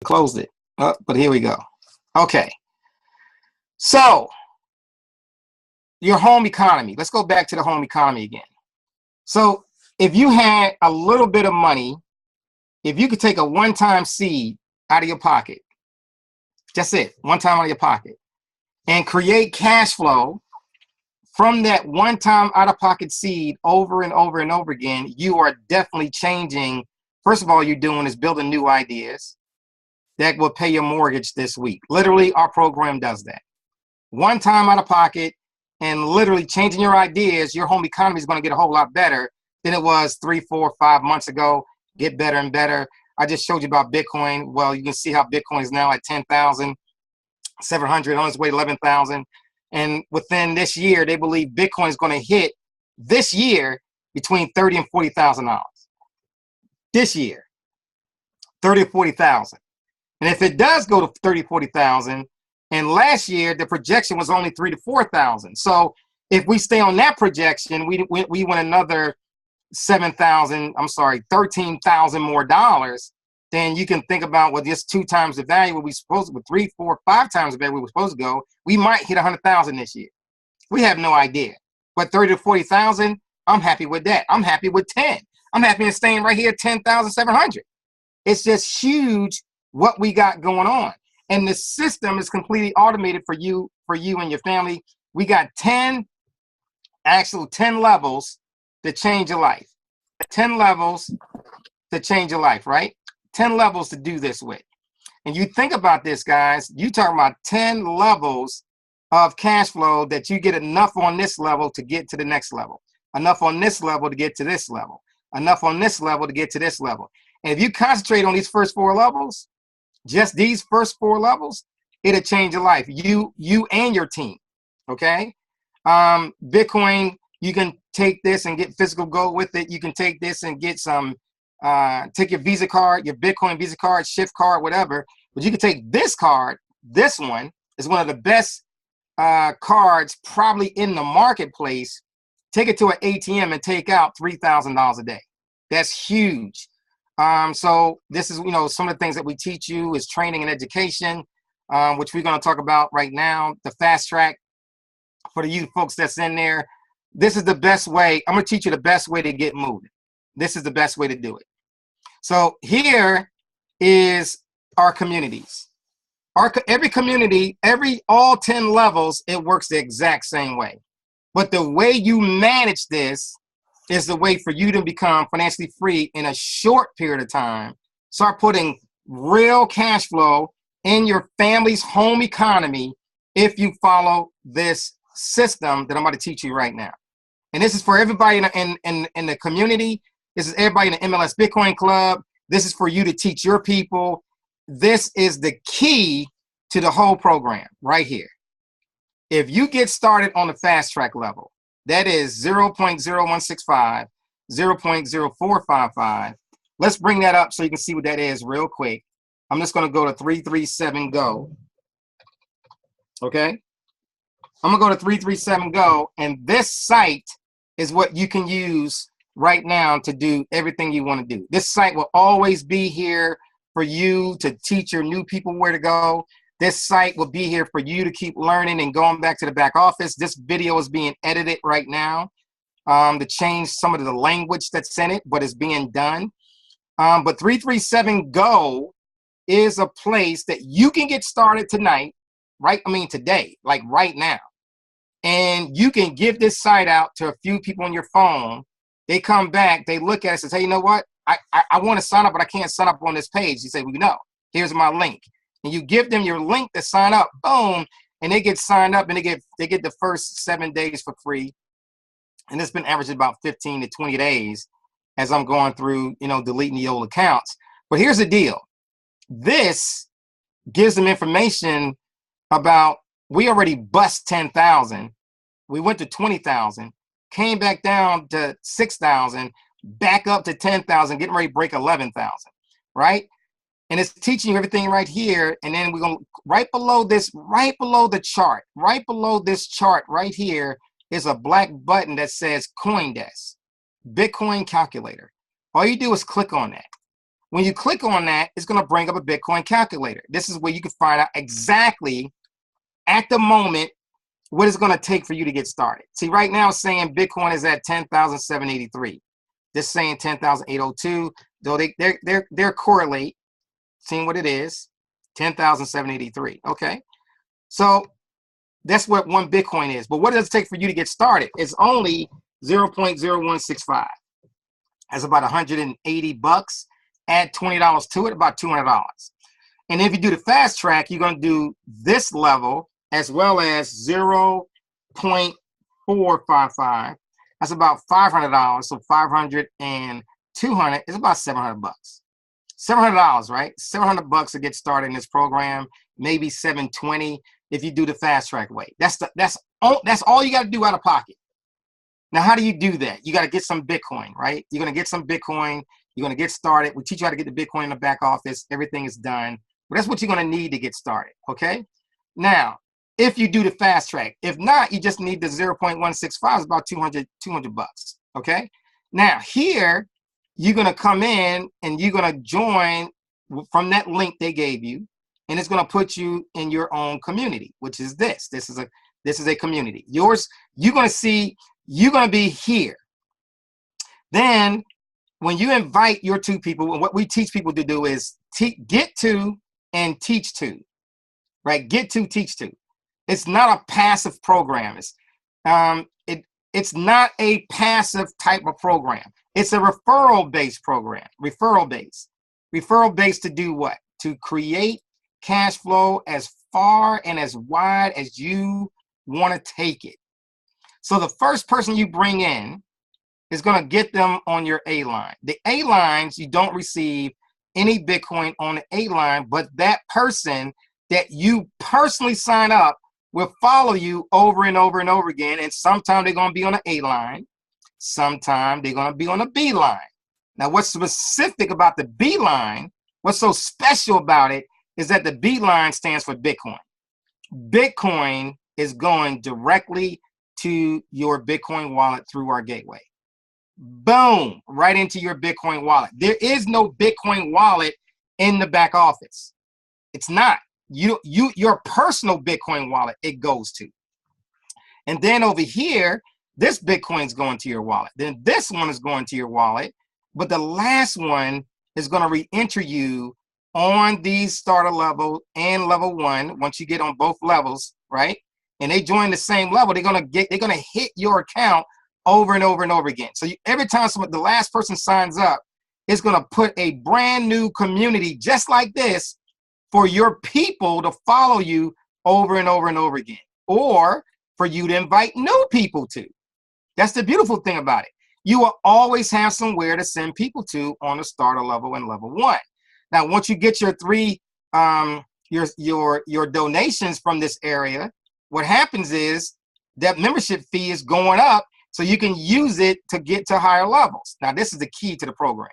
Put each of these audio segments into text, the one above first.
Closed it. But here we go. Okay. So your home economy. Let's go back to the home economy again. So if you had a little bit of money, if you could take a one-time seed out of your pocket, just it, one time out of your pocket, and create cash flow from that one-time out-of-pocket seed over and over and over again, you are definitely changing. First of all, you're doing is building new ideas that will pay your mortgage this week. Literally, our program does that. One time out of pocket and literally changing your ideas, your home economy is going to get a whole lot better than it was 3, 4, 5 months ago. Get better and better. I just showed you about Bitcoin. Well, you can see how Bitcoin is now at 10,700 on its way to 11,000. And within this year, they believe Bitcoin is going to hit this year between $30,000 and $40,000. This year, 30 or 40,000. And if it does go to 30, 40,000, and last year the projection was only 3 to 4,000. So if we stay on that projection, we win another 13,000 more dollars. Then you can think about, well, just 2 times the value what we supposed to, with 3, 4, 5 times the value we were supposed to go, we might hit 100,000 this year. We have no idea. But 30 to 40,000, I'm happy with that. I'm happy with 10. I'm happy in staying right here at 10,700. It's just huge what we got going on. And the system is completely automated for you and your family. We got 10 levels to change your life. 10 levels to change your life, right? 10 levels to do this with. And you think about this, guys, you talking about 10 levels of cash flow that you get enough on this level to get to the next level, enough on this level to get to this level, enough on this level to get to this level. And if you concentrate on these first 4 levels, just these first 4 levels, it'll change your life, you and your team, okay? Bitcoin, you can take this and get physical gold with it. You can take this and get some, take your Visa card, your Bitcoin Visa card, Shift card, whatever. But you can take this card. This one is one of the best cards probably in the marketplace. Take it to an ATM and take out $3,000 a day. That's huge. So this is, some of the things that we teach you is training and education, which we're going to talk about right now. The fast track for the you folks that's in there. This is the best way. I'm going to teach you the best way to get moving. This is the best way to do it. So here is our communities. Every community, all 10 levels, it works the exact same way. But the way you manage this is the way for you to become financially free in a short period of time. Start putting real cash flow in your family's home economy if you follow this system that I'm about to teach you right now. And this is for everybody in the community. This is everybody in the MLS Bitcoin Club. This is for you to teach your people. This is the key to the whole program right here. If you get started on the fast track level, that is 0.0165, 0.0455. Let's bring that up so you can see what that is real quick. I'm just going to go to 337 Go. Okay? I'm going to go to 337 Go, and this site is what you can use right now to do everything you want to do. This site will always be here for you to teach your new people where to go. This site will be here for you to keep learning and going back to the back office. This video is being edited right now to change some of the language that's in it, but it's being done. But 337 Go is a place that you can get started tonight, today, like right now. And you can give this site out to a few people on your phone. They come back, they look at it and say, hey, you know what? I want to sign up, but I can't sign up on this page. You say, well, no, here's my link. And you give them your link to sign up, boom, and they get signed up and they get the first 7 days for free. And it's been averaging about 15 to 20 days as I'm going through, deleting the old accounts. But here's the deal. This gives them information about, we already bust 10,000. We went to 20,000, came back down to 6,000, back up to 10,000, getting ready to break 11,000, right? And it's teaching you everything right here. And then we're going to, right below this, right below the chart, right below this chart right here is a black button that says CoinDesk, Bitcoin calculator. All you do is click on that. When you click on that, it's going to bring up a Bitcoin calculator. This is where you can find out exactly at the moment what it's going to take for you to get started. See, right now it's saying Bitcoin is at 10,783. This is saying 10,802. Though they're correlate, seeing what it is, 10,783. Okay, so that's what 1 Bitcoin is. But what does it take for you to get started? It's only 0.0165. That's about 180 bucks. Add $20 to it, about $200. And if you do the fast track, you're going to do this level as well as 0.455. That's about $500. So 500 and 200 is about 700 bucks. $700, right? 700 bucks to get started in this program. Maybe 720 if you do the fast track way. That's all you got to do out of pocket. Now, how do you do that? You got to get some Bitcoin, right? You're going to get some Bitcoin. You're going to get started. We teach you how to get the Bitcoin in the back office. Everything is done. But that's what you're going to need to get started, okay? Now, if you do the fast track. If not, you just need the 0.165. It's about 200 bucks, okay? Now, here, you're going to come in and you're going to join from that link they gave you, and it's going to put you in your own community, which is this. This is a community. Yours, you're going to be here. Then when you invite your 2 people, and what we teach people to do is get to and teach to, right? Get to, teach to. It's not a passive program. It's not a passive type of program. It's a referral-based program. Referral-based to do what? To create cash flow as far and as wide as you want to take it. So the first person you bring in is going to get them on your A line. The A lines, you don't receive any Bitcoin on the A line, but that person that you personally sign up will follow you over and over and over again. And sometime they're going to be on the A line. Sometime they're going to be on the B line. Now, what's specific about the B line, what's so special about it is that the B line stands for Bitcoin. Bitcoin is going directly to your Bitcoin wallet through our gateway. Boom, right into your Bitcoin wallet. There is no Bitcoin wallet in the back office. It's not. Your personal Bitcoin wallet, it goes to. And then over here, this Bitcoin is going to your wallet. Then this one is going to your wallet. But the last one is going to re-enter you on these starter level and level 1. Once you get on both levels, right? And they join the same level, they're going to hit your account over and over and over again. So every time the last person signs up, it's going to put a brand new community just like this for your people to follow you over and over and over again, or for you to invite new people to. That's the beautiful thing about it. You will always have somewhere to send people to on the starter level and level 1. Now, once you get your 3 your donations from this area, what happens is that membership fee is going up, so you can use it to get to higher levels. Now, this is the key to the program.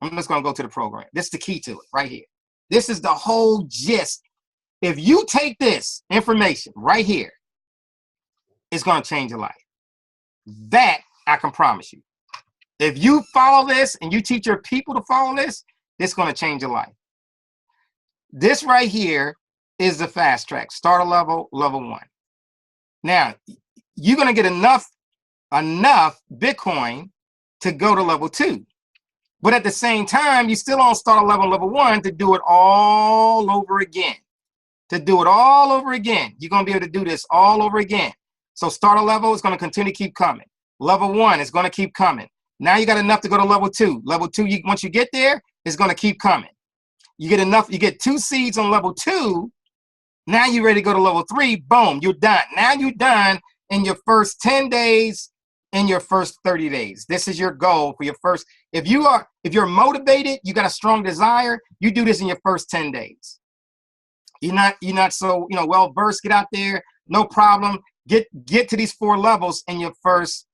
I'm just going to go to the program. This is the key to it right here. This is the whole gist. If you take this information right here, it's going to change your life. That I can promise you. If you follow this and you teach your people to follow this, it's going to change your life. This right here is the fast track, starter level, level 1. Now, you're going to get enough Bitcoin to go to level 2. But at the same time, you still on starter level, level 1 to do it all over again. To do it all over again. You're going to be able to do this all over again. So starter level is going to continue to keep coming. Level 1 is going to keep coming. Now you got enough to go to level 2. Level 2, once you get there, it's going to keep coming. You get enough, you get 2 seeds on level 2. Now you're ready to go to level 3. Boom, you're done. Now you're done in your first 10 days, in your first 30 days. This is your goal for your first. If you're motivated, you got a strong desire, you do this in your first 10 days. You're not so well versed. Get out there, no problem. Get to these 4 levels in your first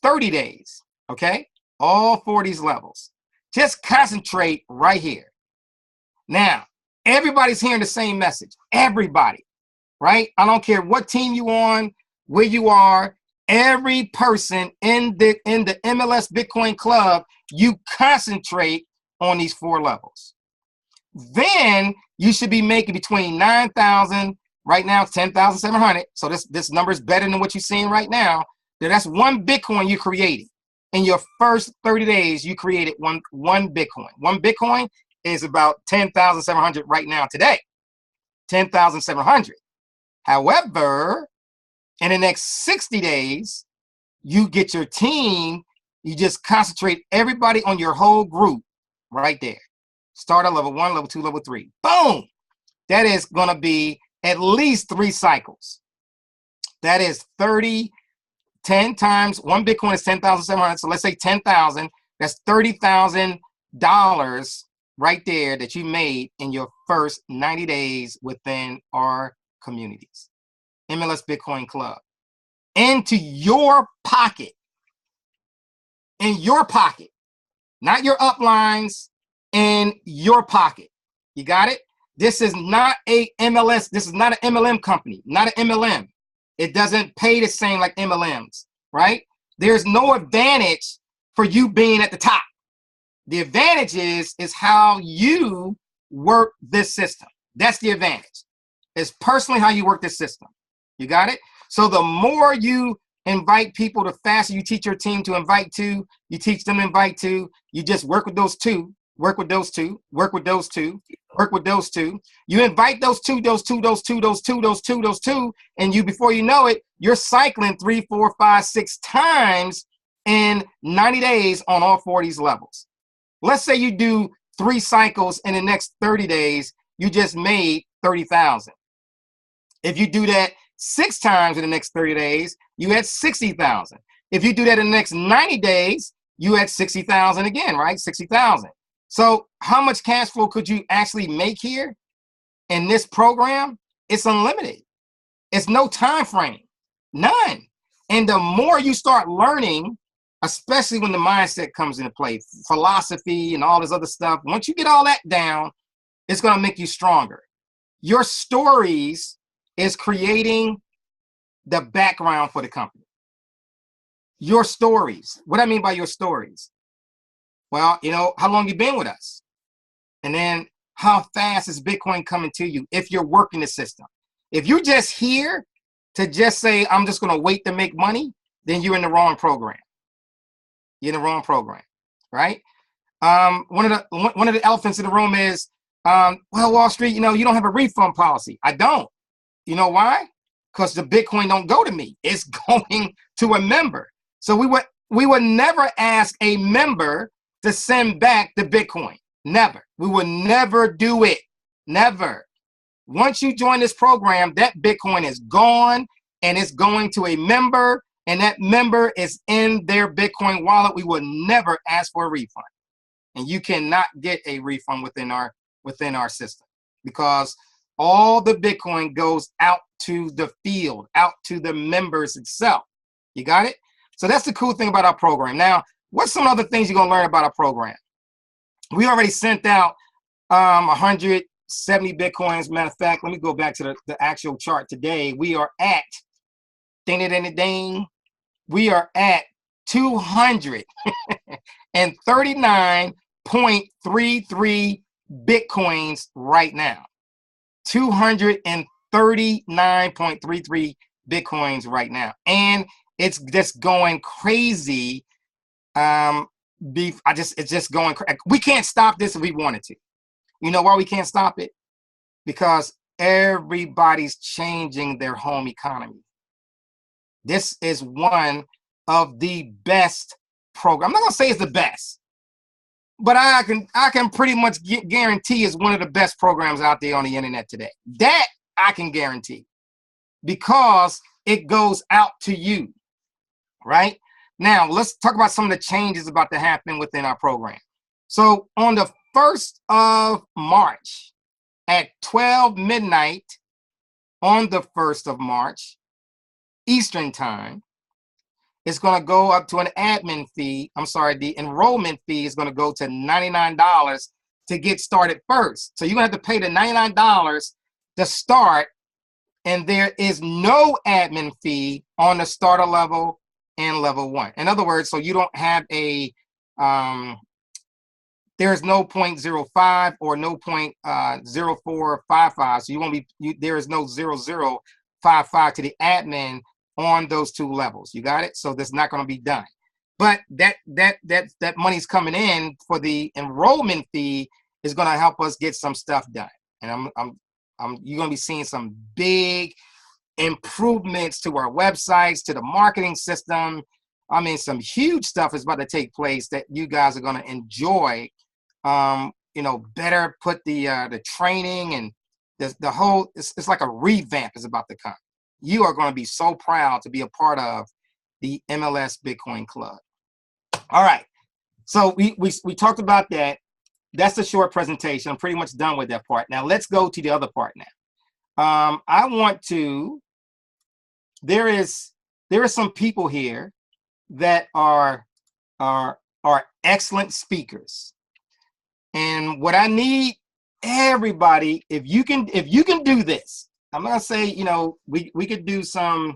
30 days. Okay, all 4 of these levels. Just concentrate right here. Now, everybody's hearing the same message. Everybody, right? I don't care what team you on, where you are. every person in the MLS Bitcoin Club, you concentrate on these 4 levels. Then you should be making between 9,000, right now it's 10,700. So this number is better than what you're seeing right now. That's 1 Bitcoin you created. In your first 30 days, you created one Bitcoin. 1 Bitcoin is about 10,700 right now today. 10,700. However, in the next 60 days, you get your team, you just concentrate everybody on your whole group right there. Start at level 1, level 2, level 3. Boom! That is going to be at least 3 cycles. That is 10 times 1 Bitcoin is 10,700. So let's say 10,000. That's $30,000 right there that you made in your first 90 days within our communities. MLS Bitcoin Club. Into your pocket. In your pocket. Not your uplines. In your pocket. You got it? This is not a MLS. This is not an MLM company. Not an MLM. It doesn't pay the same like MLMs, right? There's no advantage for you being at the top. The advantage is how you work this system. That's the advantage. It's personally how you work this system. You got it? So the more you invite people, the faster you teach your team to invite to, you teach them to invite to, you just work with those 2, work with those 2, work with those 2, work with those 2. You invite those 2, those 2, those 2, those 2, those 2, those 2, and you, before you know it, you're cycling 3, 4, 5, 6 times in 90 days on all 4 of these levels. Let's say you do 3 cycles in the next 30 days, you just made 30,000. If you do that 6 times in the next 30 days, you had 60,000. If you do that in the next 90 days, you had 60,000 again, right? 60,000. So how much cash flow could you actually make here in this program? It's unlimited. It's no time frame, none. And the more you start learning, especially when the mindset comes into play, philosophy and all this other stuff, once you get all that down, it's going to make you stronger. Your stories is creating the background for the company. Your stories. What I mean by your stories? Well, you know, how long you been with us? And then how fast is Bitcoin coming to you if you're working the system? If you're just here to just say, I'm just going to wait to make money, then you're in the wrong program. You're in the wrong program, right? One of the elephants in the room is, well, Wall Street, you know, you don't have a refund policy. I don't. You know why? Because the Bitcoin don't go to me. It's going to a member. So we would never ask a member to send back the Bitcoin. Never. We would never do it. Never. Once you join this program, that Bitcoin is gone and it's going to a member, and that member is in their Bitcoin wallet. We would never ask for a refund. And you cannot get a refund within our system, because all the Bitcoin goes out to the field, out to the members itself. You got it? So that's the cool thing about our program. Now, what's some other things you're going to learn about our program? We already sent out 170 Bitcoins. Matter of fact, let me go back to the actual chart today. We are at, we are at 239.33 Bitcoins right now. 239.33 Bitcoins right now. And it's just going crazy. It's just going crazy. We can't stop this if we wanted to. You know why we can't stop it? Because everybody's changing their home economy. This is one of the best programs. I'm not gonna say it's the best, but I can pretty much guarantee it's one of the best programs out there on the internet today. That I can guarantee, because it goes out to you, right? Now, let's talk about some of the changes about to happen within our program. So on the 1st of March at 12 midnight on the 1st of March, Eastern time, it's going to go up to an admin fee. I'm sorry, the enrollment fee is going to go to $99 to get started first. So you're going to have to pay the $99 to start and there is no admin fee on the starter level and level 1. In other words, so you don't have a there's no 0.05 or no 0.0455. So you won't be there is no 0055 to the admin on those 2 levels. You got it? So that's not going to be done. But that money's coming in for the enrollment fee is going to help us get some stuff done. And you're going to be seeing some big improvements to our websites, to the marketing system. I mean, some huge stuff is about to take place that you guys are going to enjoy. You know, better put the training and the whole, it's like a revamp is about to come. You are going to be so proud to be a part of the MLS Bitcoin Club. All right. So we talked about that. That's a short presentation. I'm pretty much done with that part. Now let's go to the other part now. I want to, there is some people here that are excellent speakers. And what I need everybody, if you can do this, I'm gonna say, you know, we could do some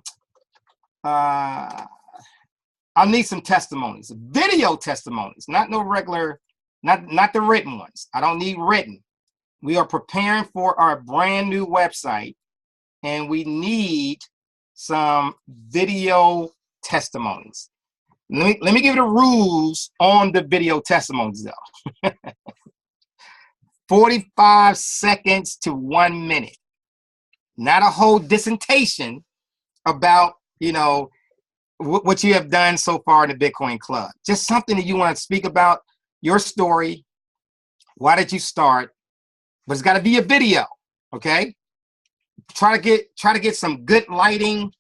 I need some testimonies, video testimonies, not no regular, not the written ones. I don't need written. We are preparing for our brand new website, and we need some video testimonies. Let me give you the rules on the video testimonies though. 45 seconds to 1 minute. Not a whole dissertation about, you know, what you have done so far in the Bitcoin Club. Just something that you want to speak about, your story. Why did you start? But it's got to be a video, okay? Try to get some good lighting.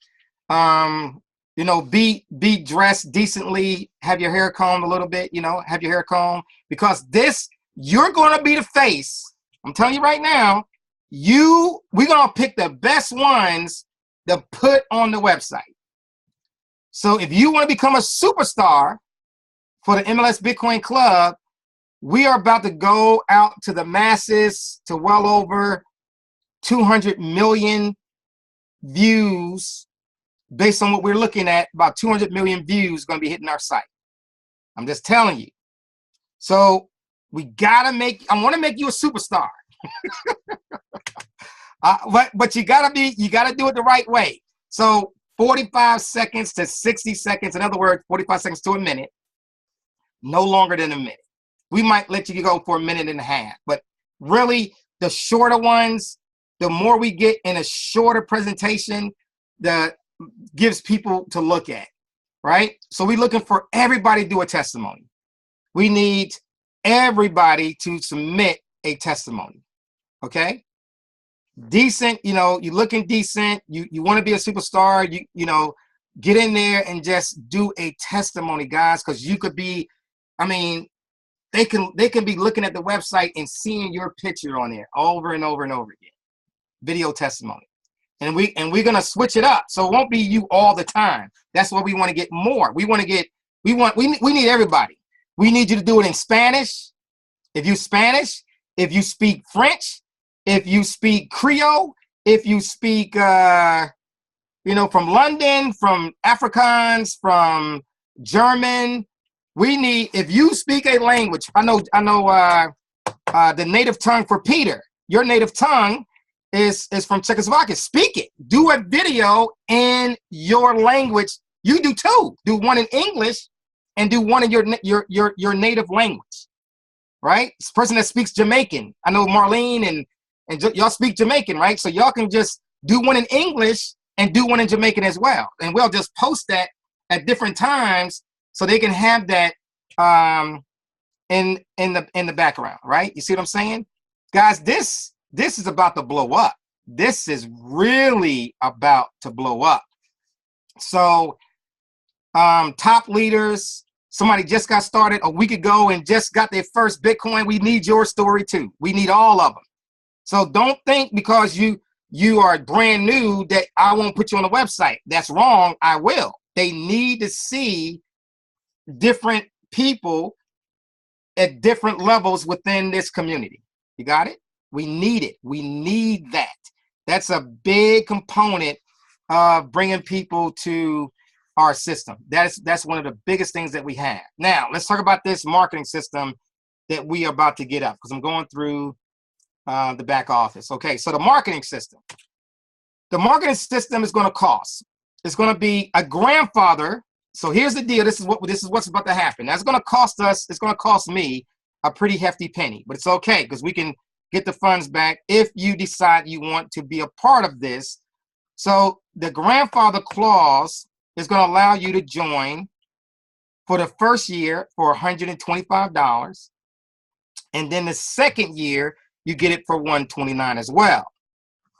You know, be dressed decently. Have your hair combed a little bit. You know, have your hair combed, because this, you're going to be the face. I'm telling you right now. We're going to pick the best ones to put on the website. So if you want to become a superstar for the MLS Bitcoin Club, we are about to go out to the masses, to well over 200 million views. Based on what we're looking at, about 200 million views going to be hitting our site. I'm just telling you. So we got to I want to make you a superstar. But you got to do it the right way. So 45 seconds to 60 seconds. In other words, 45 seconds to a minute. No longer than a minute. We might let you go for a minute and a half. But really, the shorter ones, the more we get in a shorter presentation, the gives people to look at, right? So we're looking for everybody to do a testimony. We need everybody to submit a testimony, okay? Decent, you know, you're looking decent. You want to be a superstar. You know, get in there and just do a testimony, guys, because you could be, I mean, they can be looking at the website and seeing your picture on there over and over and over again. Video testimony. And we're gonna switch it up, so it won't be you all the time. That's what we want to get more. We need everybody. We need you to do it in Spanish. If you speak French, if you speak Creole, if you speak, you know, from London, from Afrikaans, from German, we need. If you speak a language, I know the native tongue for Peter. Your native tongue is from Czechoslovakia. Speak it. Do a video in your language. You do two. Do one in English and do one in your native language, right? This person that speaks Jamaican. I know Marlene and y'all speak Jamaican, right? So y'all can just do one in English and do one in Jamaican as well. And we'll just post that at different times so they can have that in the background, right? You see what I'm saying? Guys, this is about to blow up. This is really about to blow up. So top leaders, somebody just got started a week ago and just got their first Bitcoin. We need your story too. We need all of them. So don't think because you are brand new that I won't put you on the website. That's wrong. I will. They need to see different people at different levels within this community. You got it? We need it. We need that. That's a big component of bringing people to our system. That's one of the biggest things that we have. Now, let's talk about this marketing system that we are about to get up, because I'm going through the back office. Okay, so the marketing system. The marketing system is going to cost. It's going to be a grandfather. So here's the deal. This is what's about to happen. That's going to cost us. It's going to cost me a pretty hefty penny, but it's okay because we can get the funds back if you decide you want to be a part of this. So the grandfather clause is going to allow you to join for the first year for $125, and then the second year you get it for $129 as well.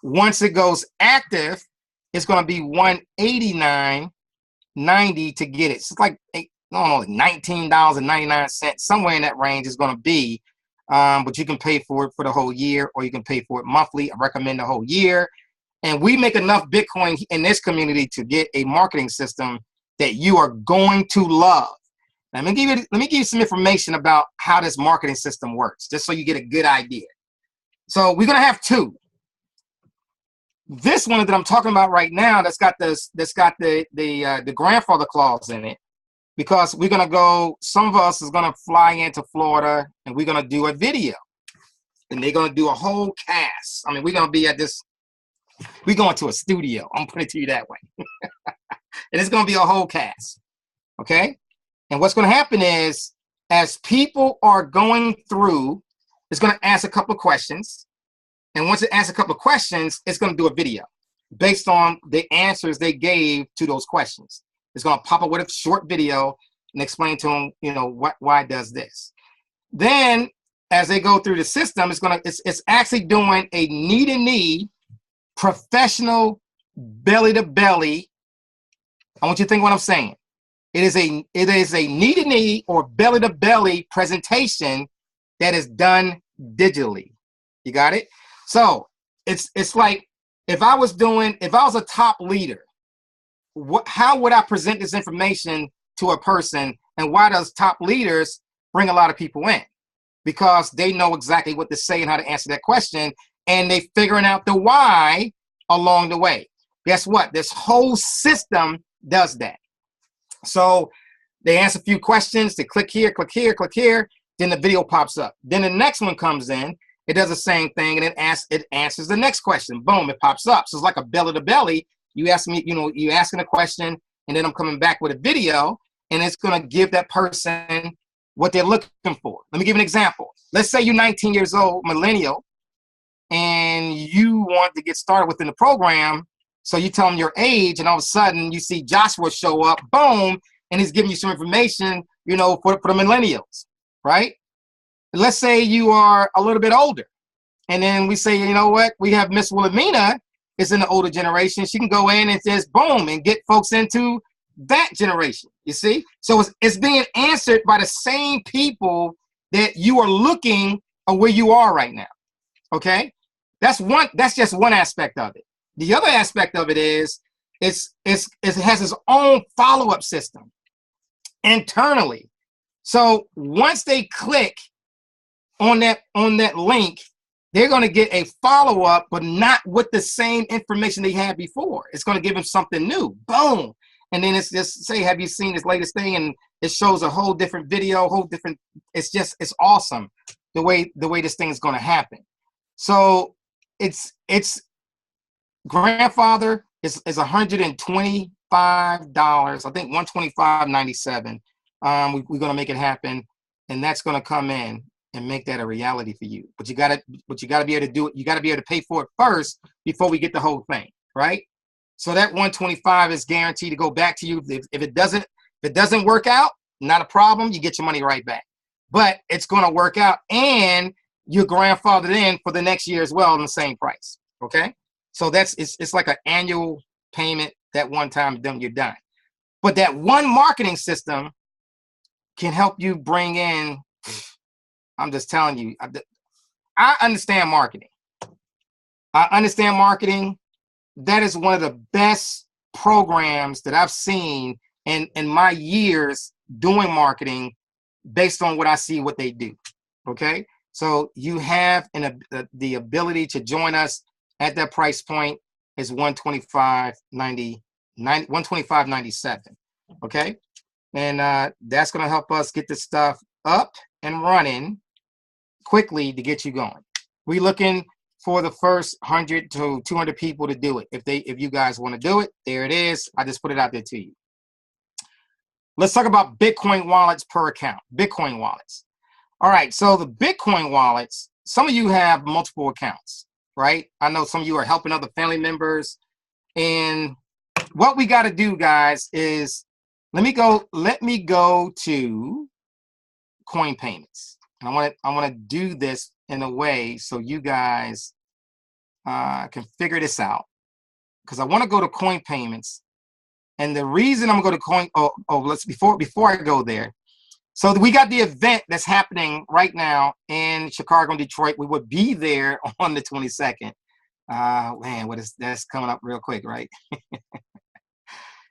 Once it goes active, it's going to be $189.90 to get it. So it's like, I don't know, $19.99, somewhere in that range is going to be. But you can pay for it for the whole year, or you can pay for it monthly. I recommend the whole year. And we make enough Bitcoin in this community to get a marketing system that you are going to love. Now, let me give you some information about how this marketing system works, just so you get a good idea. So we're going to have two. This one that I'm talking about right now, that's got the grandfather clause in it, because we're going to go, some of us is going to fly into Florida and we're going to do a video, and they're going to do a whole cast. I mean, we're going to be at this, we're going to a studio. I'm putting it to you that way. And it's going to be a whole cast. Okay. And what's going to happen is, as people are going through, it's going to ask a couple of questions. And once it asks a couple of questions, it's going to do a video based on the answers they gave to those questions. It's going to pop up with a short video and explain to them, you know, why it does this. Then, as they go through the system, it's actually doing a knee-to-knee professional belly-to-belly. I want you to think what I'm saying. It is a knee-to-knee or belly-to-belly presentation that is done digitally. You got it? So it's like, if I was a top leader, how would I present this information to a person? And why does top leaders bring a lot of people in? Because they know exactly what to say and how to answer that question, and they figuring out the why along the way. Guess what? This whole system does that. So they answer a few questions, they click here, click here, click here, then the video pops up. Then the next one comes in, it does the same thing, and it answers the next question. Boom, it pops up. So it's like a belly to belly. You ask me, you asking a question, and then I'm coming back with a video, and it's going to give that person what they're looking for. Let me give you an example. Let's say you're 19 years old, millennial, and you want to get started within the program. So you tell them your age, and all of a sudden you see Joshua show up, boom, and he's giving you some information, for the millennials, right? Let's say you are a little bit older, and then we say, you know what, we have Miss Wilhelmina is in the older generation. She can go in and just boom and get folks into that generation, you see? So it's being answered by the same people that you are looking at where you are right now, okay? That's just one aspect of it. The other aspect of it is it has its own follow-up system internally. So once they click on that link, they're going to get a follow-up, but not with the same information they had before. It's going to give them something new. Boom. And then it's just say, have you seen this latest thing? And it shows a whole different video, it's awesome the way this thing is going to happen. So it's grandfather is $125. I think $125.97. We're going to make it happen, and that's going to come in and make that a reality for you. But you got to be able to do it. You got to be able to pay for it first before we get the whole thing, right? So that $125 is guaranteed to go back to you. If it doesn't work out, not a problem. You get your money right back. But it's going to work out, and you're grandfathered in for the next year as well on the same price. Okay? So it's like an annual payment that one time, then you're done. But that one marketing system can help you bring in, I'm just telling you, I understand marketing. That is one of the best programs that I've seen in my years doing marketing, based on what I see what they do. Okay? So you have the ability to join us at that price point is 125.90, 125.97. Okay, and that's going to help us get this stuff up and running quickly to get you going. We're looking for the first 100 to 200 people to do it. If you guys want to do it, there it is. I just put it out there to you. Let's talk about Bitcoin wallets per account. Bitcoin wallets. All right, so the Bitcoin wallets, some of you have multiple accounts, right? I know some of you are helping other family members. And what we got to do, guys, is let me go to Coin Payments. And I want to do this in a way so you guys can figure this out, because I want to go to Coin Payments. And the reason I'm going to Coin, let's before I go there. So we got the event that's happening right now in Chicago and Detroit. We would be there on the 22nd. Man, that's coming up real quick, right?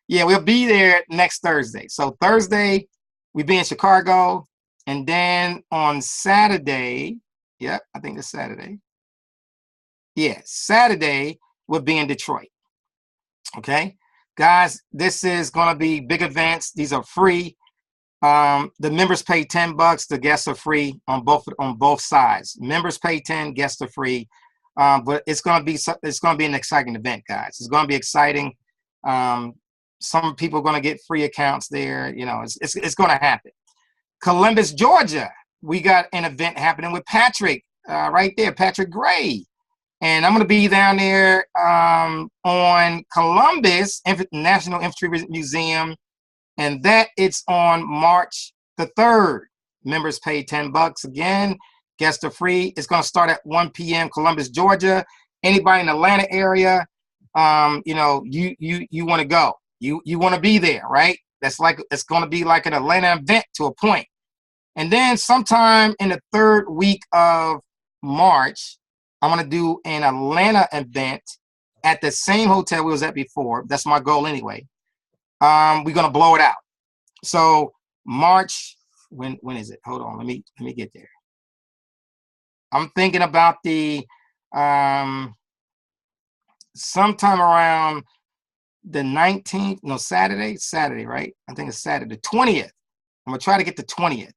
Yeah, we'll be there next Thursday. So Thursday, we'll be in Chicago. And then on Saturday, yep, I think it's Saturday. Yeah, Saturday, we'll be in Detroit. Okay, guys, this is going to be big events. These are free. The members pay $10. The guests are free on both sides. Members pay 10, guests are free. But it's going to be an exciting event, guys. It's going to be exciting. Some people are going to get free accounts there. You know, it's going to happen. Columbus, Georgia, we got an event happening with Patrick right there, Patrick Gray. And I'm going to be down there on Columbus National Infantry Museum. And that it's on March the 3rd. Members pay $10 again. Guests are free. It's going to start at 1 p.m. Columbus, Georgia. Anybody in the Atlanta area, you know, you want to go. You want to be there, right? It's going to be like an Atlanta event to a point. And then sometime in the 3rd week of March, I'm going to do an Atlanta event at the same hotel we was at before. That's my goal anyway. We're going to blow it out. So March, when is it? Hold on, let me get there. I'm thinking about the sometime around the 19th, no, Saturday, right? I think it's Saturday, the 20th. I'm gonna try to get the 20th.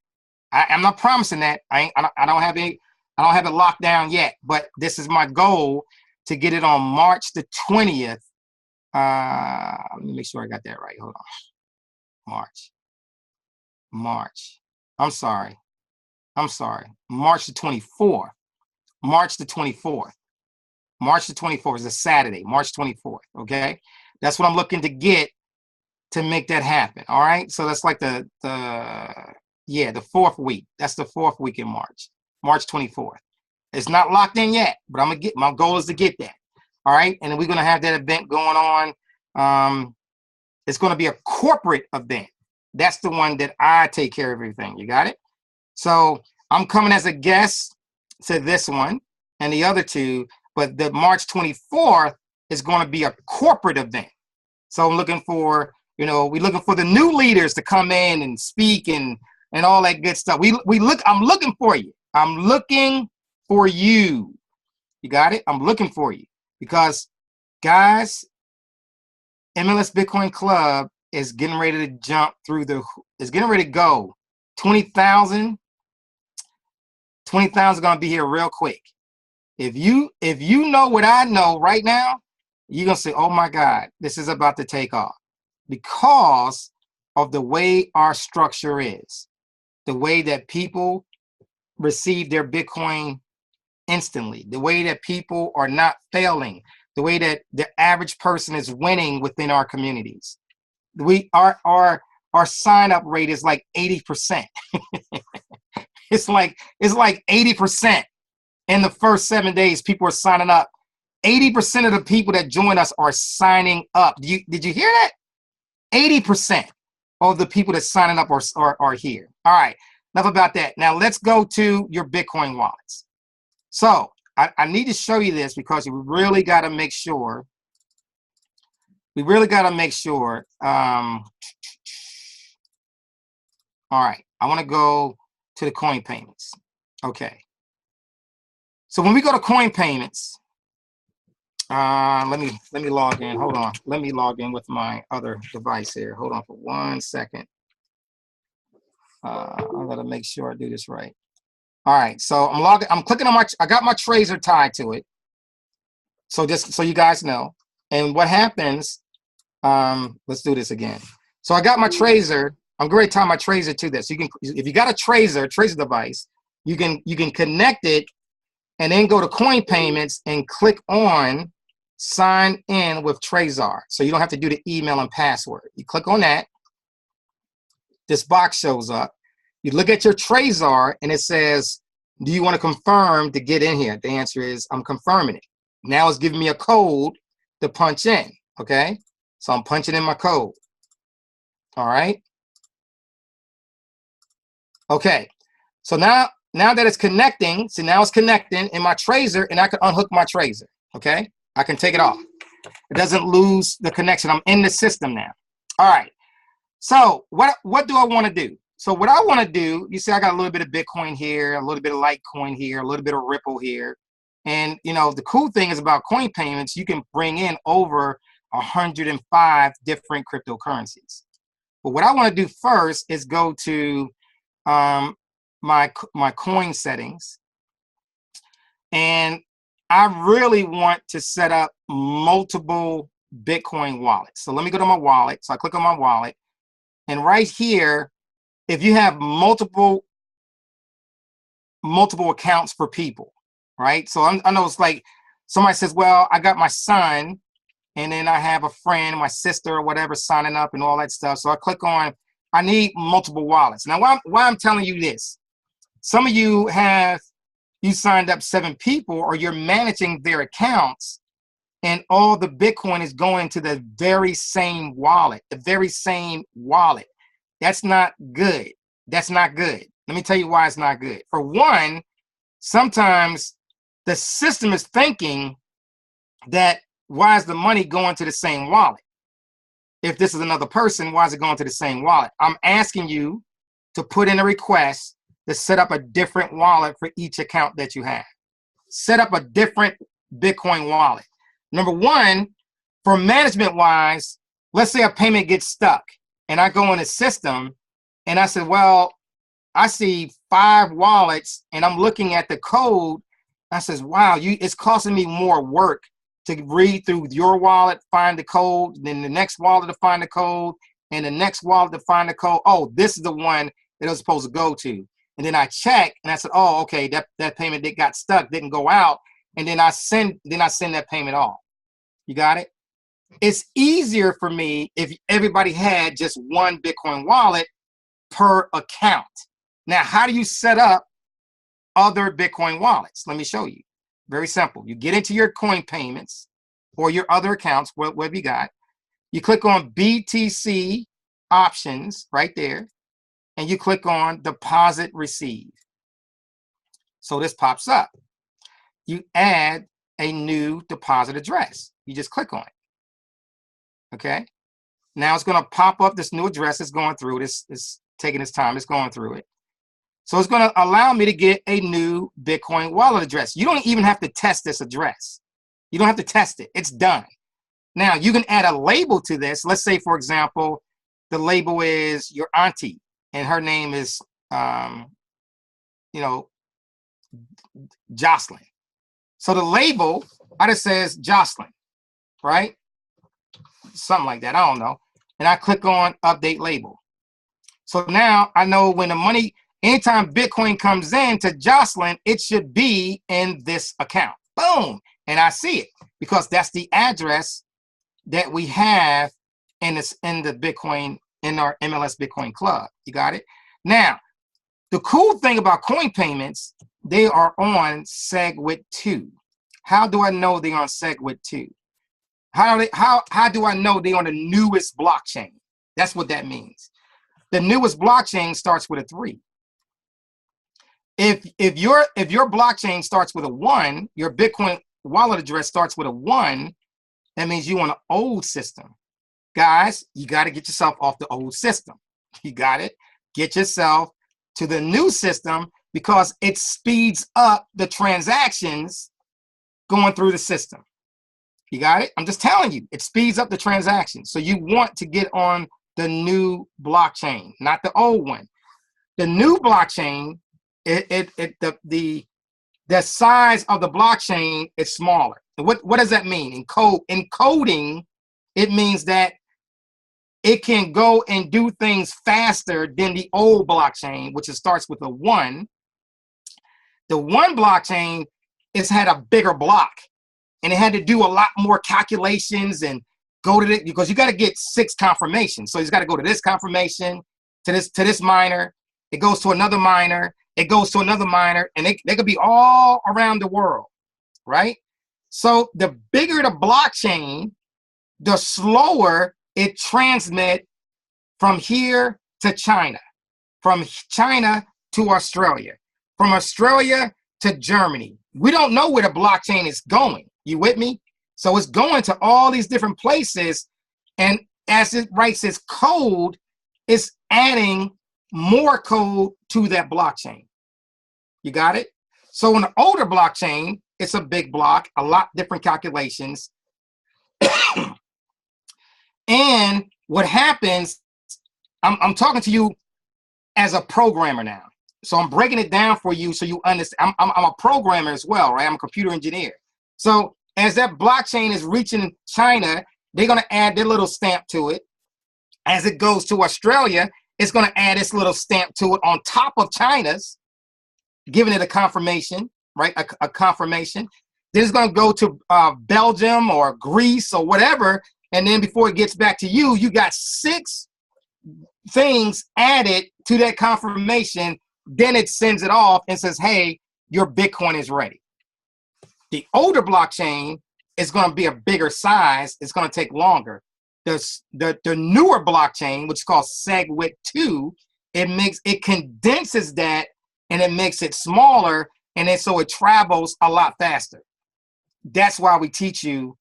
I'm not promising that. I don't have it locked down yet, but this is my goal, to get it on March the 20th. Let me make sure I got that right. Hold on. March. I'm sorry. March the 24th. March the 24th is a Saturday. March 24th. Okay. That's what I'm looking to get to make that happen. All right. So that's like the 4th week. That's the 4th week in March. March 24th. It's not locked in yet, but my goal is to get that. All right. And then we're going to have that event going on. It's going to be a corporate event. That's the one that I take care of everything. You got it? So I'm coming as a guest to this one and the other two, but the March 24th is going to be a corporate event. So I'm looking for, we're looking for the new leaders to come in and speak and all that good stuff. I'm looking for you. I'm looking for you. You got it? I'm looking for you, because guys, MLS Bitcoin Club is getting ready to jump through it's getting ready to go. 20,000 is going to be here real quick. If you know what I know right now, you're going to say, oh my God, this is about to take off, because of the way our structure is, the way that people receive their Bitcoin instantly, the way that people are not failing, the way that the average person is winning within our communities. Our sign up rate is like 80%. It's like 80%. In the first 7 days, people are signing up. 80% of the people that join us are signing up. Did you hear that? 80% of the people that signing up are here. All right, enough about that. Now let's go to your Bitcoin wallets. So I need to show you this, because we really got to make sure. All right, I want to go to the coin payments. Okay. So when we go to coin payments, Let me log in. Hold on. Let me log in with my other device here. Hold on for 1 second. I gotta make sure I do this right. All right, so I'm logging. I'm clicking on my. I got my Trezor tied to it. So just so you guys know, and what happens? Let's do this again. So I got my Trezor. I'm going to tie my Trezor to this. You can, if you got a Trezor device, you can connect it, and then go to Coin Payments and click on Sign in with Trezor. So you don't have to do the email and password. You click on that. This box shows up. You look at your Trezor and it says, do you want to confirm to get in here? The answer is, I'm confirming it. Now it's giving me a code to punch in, okay? So I'm punching in my code, all right? Okay, so now that it's connecting, so now it's connecting in my Trezor, and I can unhook my Trezor, okay? I can take it off. It doesn't lose the connection. I'm in the system now. All right, so what do I want to do? So what I want to do, you see I got a little bit of Bitcoin here, a little bit of Litecoin here, a little bit of Ripple here. And you know, the cool thing is about Coin Payments, you can bring in over 105 different cryptocurrencies. But what I want to do first is go to my coin settings, and I really want to set up multiple Bitcoin wallets. So let me go to my wallet. So I click on my wallet, and right here, if you have multiple accounts for people, right? So I know it's like somebody says, well, I got my son, and then I have a friend, my sister or whatever, signing up and all that stuff. So I click on, I need multiple wallets. Now, why I'm telling you this, some of you signed up 7 people, or you're managing their accounts, and all the Bitcoin is going to the very same wallet, That's not good. That's not good. Let me tell you why it's not good. For one, sometimes the system is thinking that, why is the money going to the same wallet? If this is another person, why is it going to the same wallet? I'm asking you to put in a request to set up a different wallet for each account that you have. Set up a different Bitcoin wallet. Number one, for management wise, let's say a payment gets stuck and I go in the system and I said, well, I see 5 wallets and I'm looking at the code. I says, wow, it's costing me more work to read through your wallet, find the code, then the next wallet to find the code, and the next wallet to find the code. Oh, this is the one that it was supposed to go to. And then I check and I said, oh, okay, that payment that got stuck didn't go out. And then I send that payment off. You got it? It's easier for me if everybody had just one Bitcoin wallet per account. Now, how do you set up other Bitcoin wallets? Let me show you. Very simple. You get into your Coin Payments or your other accounts, whatever you got. You click on BTC options right there, and you click on deposit receive. So this pops up. You add a new deposit address. You just click on it. Okay. Now it's going to pop up this new address. It's going through. It's taking its time. It's going through it. So it's going to allow me to get a new Bitcoin wallet address. You don't even have to test this address. You don't have to test it. It's done. Now you can add a label to this. Let's say, for example, the label is your auntie, and her name is, Jocelyn. So the label, I just says Jocelyn, right? Something like that. I don't know. And I click on update label. So now I know when the money, anytime Bitcoin comes in to Jocelyn, it should be in this account. Boom. And I see it because that's the address that we have in the Bitcoin, in our MLS Bitcoin Club. You got it? Now, the cool thing about Coin Payments, they are on SegWit 2. How do I know they're on SegWit 2? How do I know they're on the newest blockchain? That's what that means. The newest blockchain starts with a 3. If your blockchain starts with a 1, your Bitcoin wallet address starts with a 1, that means you on an old system. Guys, you got to get yourself off the old system. You got it? Get yourself to the new system because it speeds up the transactions going through the system. You got it? I'm just telling you, it speeds up the transaction. So you want to get on the new blockchain, not the old one. The new blockchain, the size of the blockchain is smaller. What does that mean? In coding, it means that it can go and do things faster than the old blockchain, which it starts with a 1. The 1 blockchain has had a bigger block, and it had to do a lot more calculations and go to it, because you got to get 6 confirmations. So he's got to go to this confirmation, to this miner. It goes to another miner. It goes to another miner, and they could be all around the world, right? So the bigger the blockchain, the slower it transmit from here to China, from China to Australia, from Australia to Germany. We don't know where the blockchain is going. You with me? So it's going to all these different places, and as it writes its code, it's adding more code to that blockchain. You got it? So in the older blockchain, it's a big block, a lot different calculations. And what happens, I'm talking to you as a programmer now. So I'm breaking it down for you so you understand. I'm a programmer as well, right? I'm a computer engineer. So as that blockchain is reaching China, they're going to add their little stamp to it. As it goes to Australia, it's going to add its little stamp to it on top of China's, giving it a confirmation, right? A confirmation. Then it's going to go to Belgium or Greece or whatever. And then before it gets back to you, you got 6 things added to that confirmation. Then it sends it off and says, hey, your Bitcoin is ready. The older blockchain is going to be a bigger size. It's going to take longer. The newer blockchain, which is called SegWit2, it condenses that and it makes it smaller, and then so it travels a lot faster. That's why we teach you.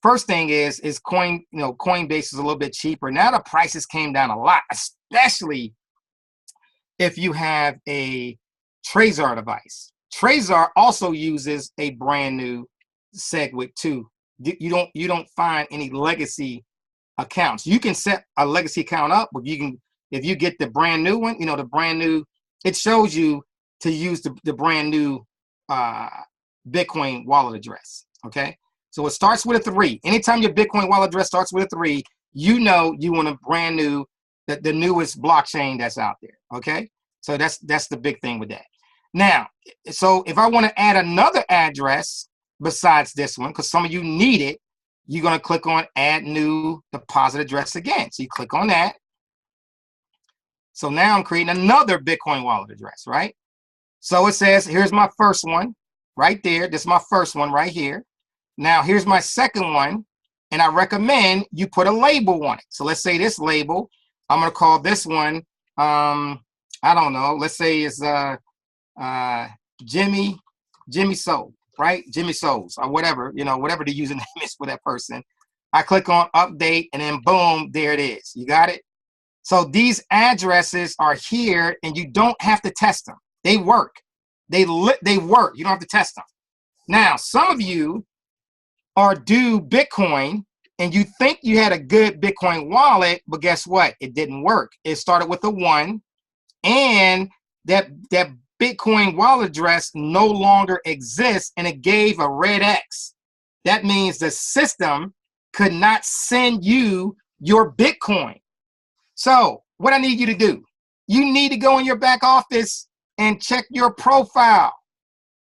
First thing is Coinbase is a little bit cheaper. Now the prices came down a lot, especially if you have a Trezor device. Trezor also uses a brand new SegWit2. You don't find any legacy accounts. You can set a legacy account up, but if you get the brand new one, the brand new, it shows you to use the brand new Bitcoin wallet address. Okay, so it starts with a 3. Anytime your Bitcoin wallet address starts with a 3, you want a brand new, the newest blockchain that's out there. Okay, so that's the big thing with that. Now, so if I want to add another address besides this one, because some of you need it, you're going to click on add new deposit address again. So you click on that. So now I'm creating another Bitcoin wallet address, right? So it says, here's my first one right there. This is my first one right here. Now here's my second one, and I recommend you put a label on it. So let's say this label, I'm going to call this one, I don't know, let's say it's Jimmy Soul, right? Jimmy Souls or whatever, whatever the username is for that person. I click on update, and then boom, there it is. You got it? So these addresses are here, and you don't have to test them. They work. They work. You don't have to test them. Now, some of you are due Bitcoin, and you think you had a good Bitcoin wallet, but guess what? It didn't work. It started with a 1, and that Bitcoin wallet address no longer exists, and it gave a red X. That means the system could not send you your Bitcoin. So what I need you to do, you need to go in your back office and check your profile.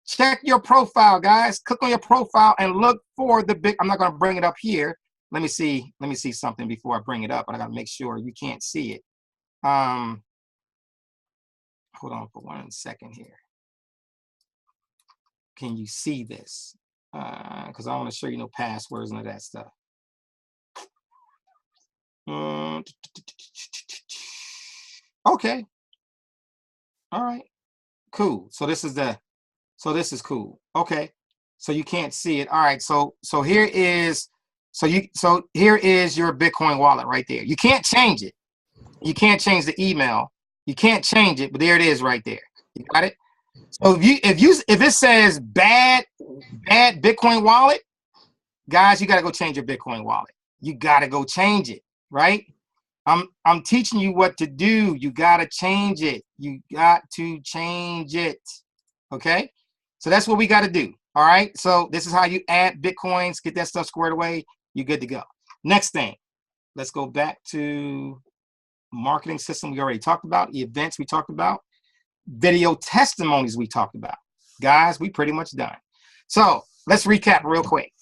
Check your profile, guys. Click on your profile and look for I'm not going to bring it up here. Let me see something before I bring it up, but I got to make sure you can't see it. Hold on for 1 second here. Can you see this? Because I want to show you no passwords and all that stuff. Okay. All right. Cool. So this is cool. Okay. So you can't see it. All right. So here is here is your Bitcoin wallet right there. You can't change it. You can't change the email. You can't change it, but there it is right there. You got it? So if it says bad Bitcoin wallet, guys, you got to go change your Bitcoin wallet. You got to go change it, right? I'm teaching you what to do. You got to change it. You got to change it. Okay? So that's what we got to do. All right? So this is how you add Bitcoins, get that stuff squared away. You're good to go. Next thing, let's go back to marketing system we already talked about, the events we talked about, video testimonies we talked about. Guys, we pretty much done. So let's recap real quick.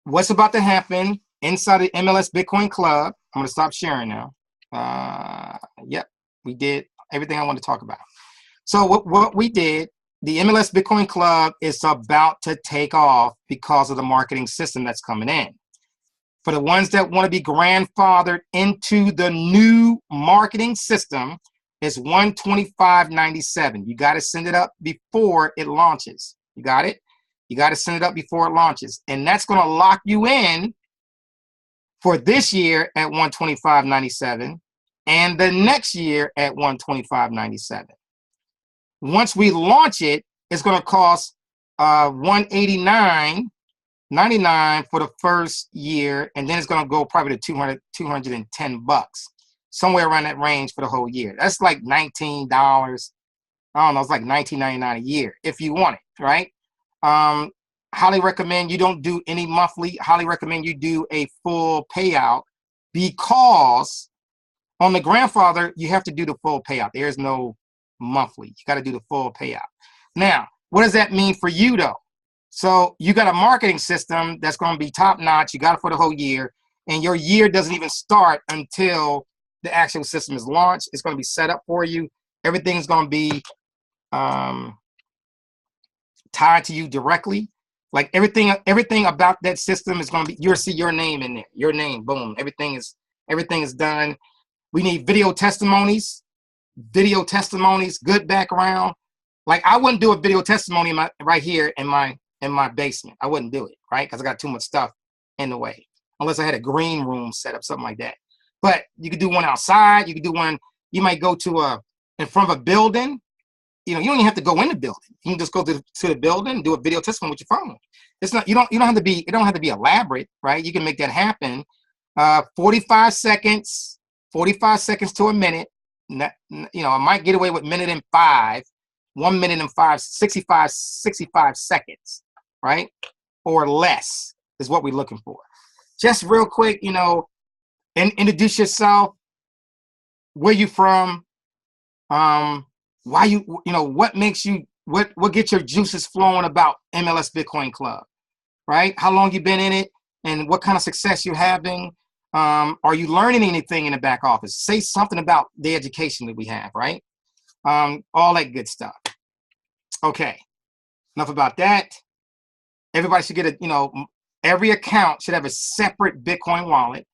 What's about to happen inside the MLS Bitcoin Club? I'm going to stop sharing now. Yep, we did everything I want to talk about. So what we did, the MLS Bitcoin Club is about to take off because of the marketing system that's coming in. For the ones that want to be grandfathered into the new marketing system, it's $125.97. You got to send it up before it launches. You got it? You got to send it up before it launches. And that's going to lock you in for this year at $125.97 and the next year at $125.97. Once we launch it, it's going to cost $189.99 for the first year, and then it's going to go probably to $210, somewhere around that range for the whole year. That's like $19. I don't know, it's like $19.99 a year if you want it, right? Highly recommend you don't do any monthly. Highly recommend you do a full payout, because on the grandfather, you have to do the full payout. There's no monthly. You got to do the full payout. Now, what does that mean for you though? So you got a marketing system that's going to be top notch. You got it for the whole year, and your year doesn't even start until the actual system is launched. It's going to be set up for you. Everything's going to be tied to you directly. Like everything about that system is going to be, you'll see your name in there. Your name, boom. Everything is done. We need video testimonies, good background. Like I wouldn't do a video testimony right here in my basement. I wouldn't do it, right? Because I got too much stuff in the way. Unless I had a green room set up, something like that. But you could do one outside. You could do one, you might go to in front of a building. You know, you don't even have to go in the building. You can just go to the building and do a video testimony with your phone. It's not, you don't have to be, it don't have to be elaborate, right? You can make that happen. 45 seconds to a minute. You know, I might get away with minute and 5, 1 minute and 65 seconds, right? Or less is what we're looking for. Just real quick, you know, and introduce yourself. Where you from? Why you know, what makes you, what gets your juices flowing about MLS Bitcoin Club, right? How long you been in it, and what kind of success you're having. Are you learning anything in the back office? Say something about the education that we have, right? All that good stuff. Okay, enough about that. Everybody should get a, you know, every account should have a separate Bitcoin wallet.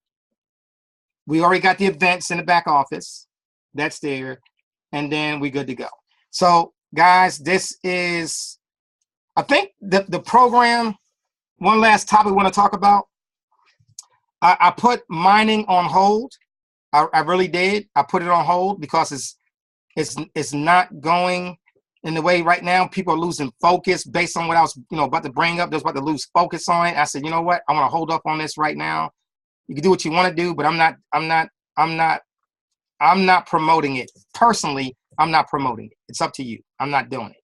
We already got the events in the back office. That's there. And then we good to go. So guys, this is, I think the program, one last topic we want to talk about. I put mining on hold. I really did. I put it on hold because it's not going in the way right now. People are losing focus based on what I was, you know, about to bring up. They was about to lose focus on it. I said, you know what? I want to hold up on this right now. You can do what you want to do, but I'm not promoting it. Personally, I'm not promoting it. It's up to you. I'm not doing it.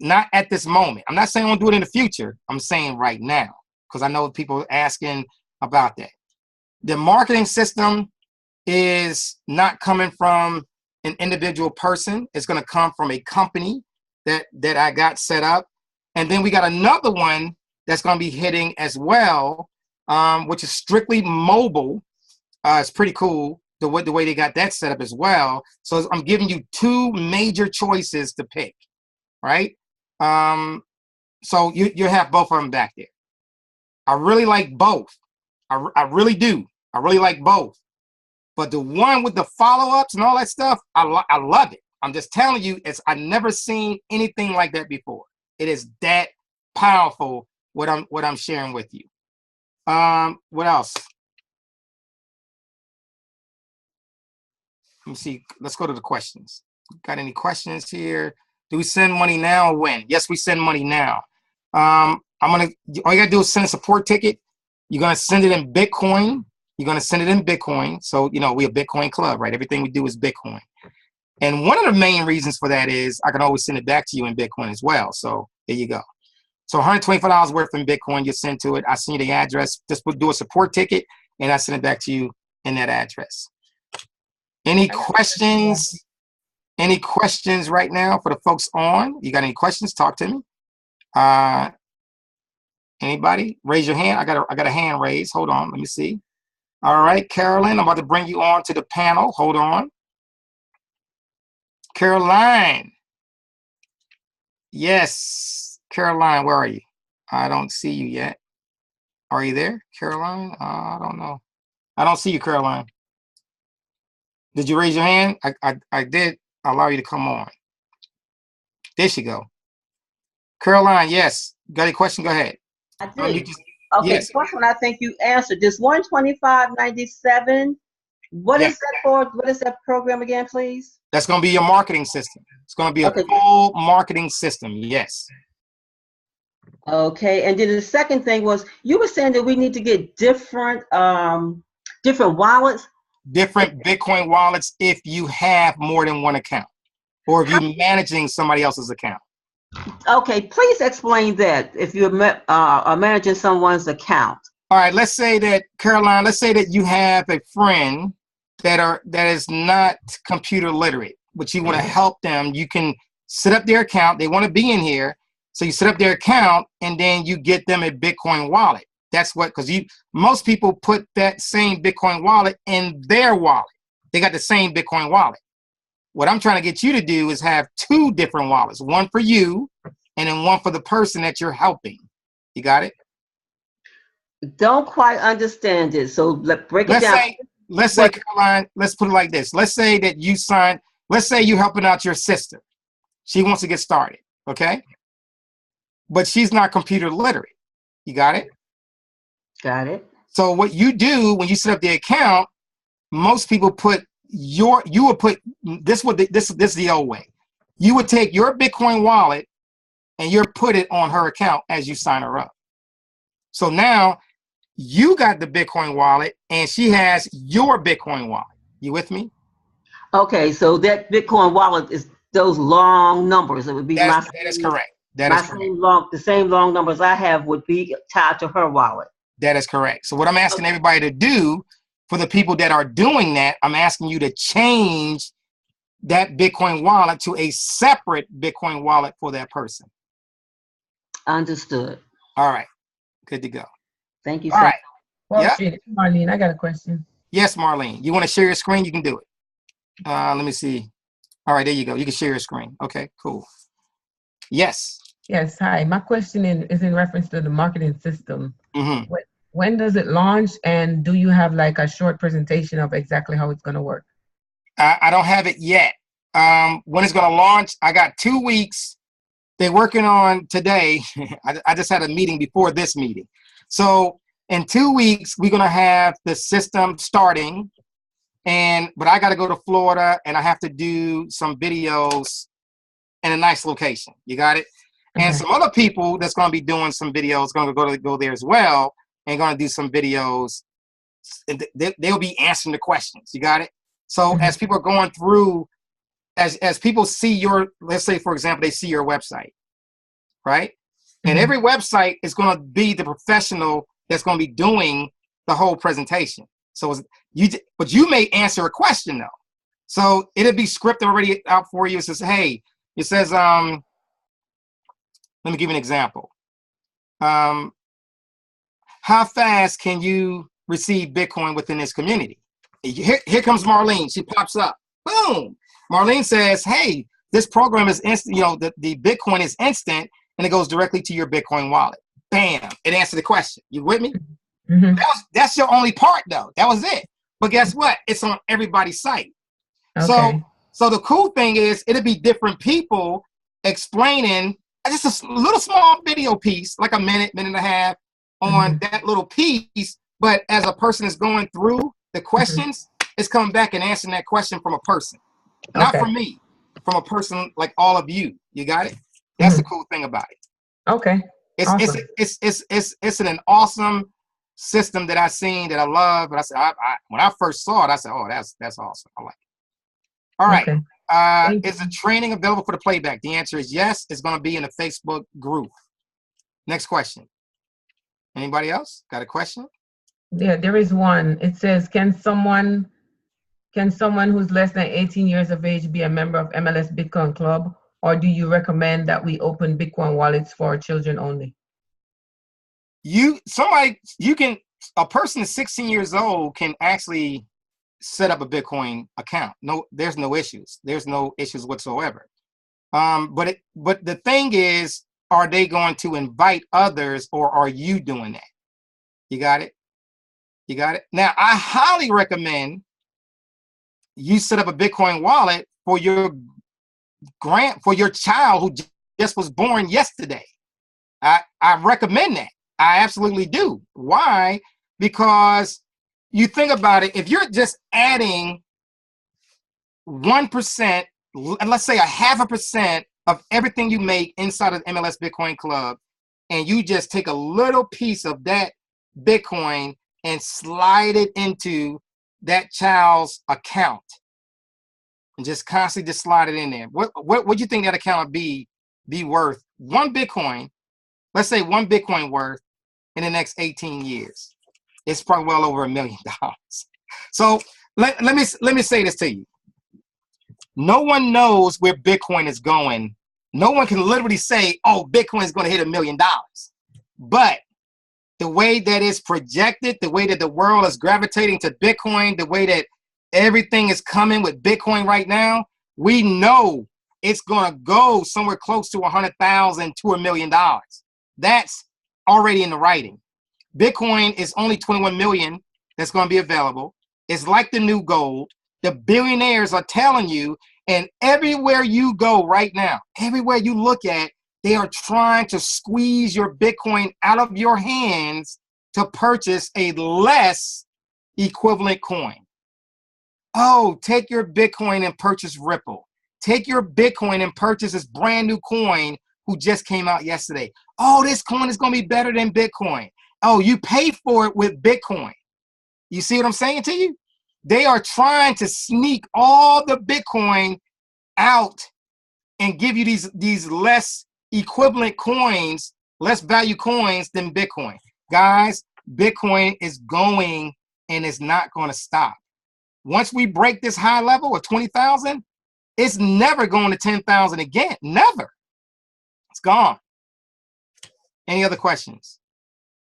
Not at this moment. I'm not saying I'll do it in the future. I'm saying right now, because I know people are asking about that. The marketing system is not coming from an individual person. It's going to come from a company that I got set up. And then we got another one that's going to be hitting as well, which is strictly mobile. It's pretty cool the way they got that set up as well. So I'm giving you two major choices to pick, right? So you have both of them back there. I really like both. I really do. I really like both. But the one with the follow-ups and all that stuff, I love it. I'm just telling you, I've never seen anything like that before. It is that powerful what I'm sharing with you. What else? Let me see. Let's go to the questions. Got any questions here? Do we send money now or when? Yes, we send money now. all you gotta do is send a support ticket. You're gonna send it in Bitcoin. You're gonna send it in Bitcoin. So we're a Bitcoin club, right? Everything we do is Bitcoin. And one of the main reasons for that is I can always send it back to you in Bitcoin as well. So there you go. So $125 worth in Bitcoin, you send to it. I send you the address. Just do a support ticket, and I send it back to you in that address. Any questions? Any questions right now for the folks on? You got any questions? Talk to me. Anybody? Raise your hand. I got a hand raised. Hold on. Let me see. All right, Carolyn, I'm about to bring you on to the panel. Hold on. Caroline. Yes. Caroline, where are you? I don't see you yet. Are you there, Caroline? I don't know. I don't see you, Caroline. Did you raise your hand? I did allow you to come on. There she go. Caroline, yes. Got a question? Go ahead. I did. Okay, yes. First one I think you answered. This 125.97. What is that for? What is that program again, please? That's going to be your marketing system. It's going to be a full marketing system. Yes. Okay, and then the second thing was you were saying that we need to get different wallets. Different Bitcoin wallets if you have more than one account, or if you're managing somebody else's account. Okay, please explain that if you're managing someone's account. All right, let's say that, Caroline, let's say that you have a friend that is not computer literate, but you want to help them. You can set up their account. They want to be in here. So you set up their account and then you get them a Bitcoin wallet. That's what, because most people put that same Bitcoin wallet in their wallet. They got the same Bitcoin wallet. What I'm trying to get you to do is have two different wallets, one for you and then one for the person that you're helping. You got it? Don't quite understand it. So break it down. Let's say, Caroline, let's put it like this. Let's say that let's say you're helping out your sister. She wants to get started, okay? But she's not computer literate. You got it? Got it. So what you do when you set up the account, most people put this is the old way. You would take your Bitcoin wallet and you put it on her account as you sign her up. So now you got the Bitcoin wallet and she has your Bitcoin wallet. You with me? Okay, so that Bitcoin wallet is those long numbers. It would be that is correct. The same long numbers I have would be tied to her wallet. That is correct. So what I'm asking everybody to do, for the people that are doing that, I'm asking you to change that Bitcoin wallet to a separate Bitcoin wallet for that person. Understood. All right. Good to go. Thank you. All right. Well, Marlene, I got a question. Yes, Marlene. You want to share your screen? You can do it. Let me see. All right, there you go. You can share your screen. Okay, cool. Yes. Yes, hi. My question is in reference to the marketing system. Mm-hmm. When does it launch, and do you have like a short presentation of exactly how it's going to work? I don't have it yet. When it's going to launch, I got 2 weeks. They're working on today. I just had a meeting before this meeting. So in 2 weeks, we're going to have the system starting. But I got to go to Florida, and I have to do some videos in a nice location. You got it? And some other people that's going to be doing some videos going to go there as well and going to do some videos. They'll be answering the questions. You got it? So as people are going through, as people see let's say, for example, they see your website, right? And every website is going to be the professional that's going to be doing the whole presentation. So but you may answer a question though. So it'll be scripted already out for you. It says, hey, let me give you an example. How fast can you receive Bitcoin within this community? Here comes Marlene. She pops up. Boom. Marlene says, hey, this program is instant. The Bitcoin is instant, and it goes directly to your Bitcoin wallet. Bam. It answered the question. You with me? Mm-hmm. That's your only part, though. That was it. But guess what? It's on everybody's site. Okay. So the cool thing is it'll be different people explaining just a little small video piece, like a minute and a half on that little piece. But as a person is going through the questions, it's coming back and answering that question from a person, not from me, from a person like all of you. You got it? That's the cool thing about it. Okay. Awesome. It's an awesome system that I seen that I love. But I said, when I first saw it, I said, oh, that's awesome. I like it. All right. Okay. Is the training available for the playback? The answer is yes. It's going to be in the Facebook group. Next question. Anybody else got a question? Yeah, there is one. It says, can someone who's less than 18 years of age be a member of MLS Bitcoin Club, or do you recommend that we open Bitcoin wallets for children only? A person 16 years old can actually set up a Bitcoin account. No, there's no issues. There's no issues whatsoever. But the thing is, are they going to invite others, or are you doing that? You got it? You got it? Now, I highly recommend you set up a Bitcoin wallet for your child who just was born yesterday. I recommend that. I absolutely do. Why? Because you think about it, if you're just adding 1%, let's say 0.5% of everything you make inside of the MLS Bitcoin Club, and you just take a little piece of that Bitcoin and slide it into that child's account, and just constantly just slide it in there. What do you think that account would be worth? One Bitcoin, let's say one Bitcoin worth in the next 18 years. It's probably well over $1 million. So let me say this to you. No one knows where Bitcoin is going. No one can literally say, oh, Bitcoin is going to hit $1 million. But the way that it's projected, the way that the world is gravitating to Bitcoin, the way that everything is coming with Bitcoin right now, we know it's going to go somewhere close to 100,000 to $1 million. That's already in the writing. Bitcoin is only 21 million that's going to be available. It's like the new gold. The billionaires are telling you, and everywhere you go right now, everywhere you look at, they are trying to squeeze your Bitcoin out of your hands to purchase a less equivalent coin. Oh, take your Bitcoin and purchase Ripple. Take your Bitcoin and purchase this brand new coin who just came out yesterday. Oh, this coin is going to be better than Bitcoin. Oh, you pay for it with Bitcoin. You see what I'm saying to you? They are trying to sneak all the Bitcoin out and give you these less equivalent coins, less value coins than Bitcoin. Guys, Bitcoin is going and it's not going to stop. Once we break this high level of 20,000, it's never going to 10,000 again. Never. It's gone. Any other questions?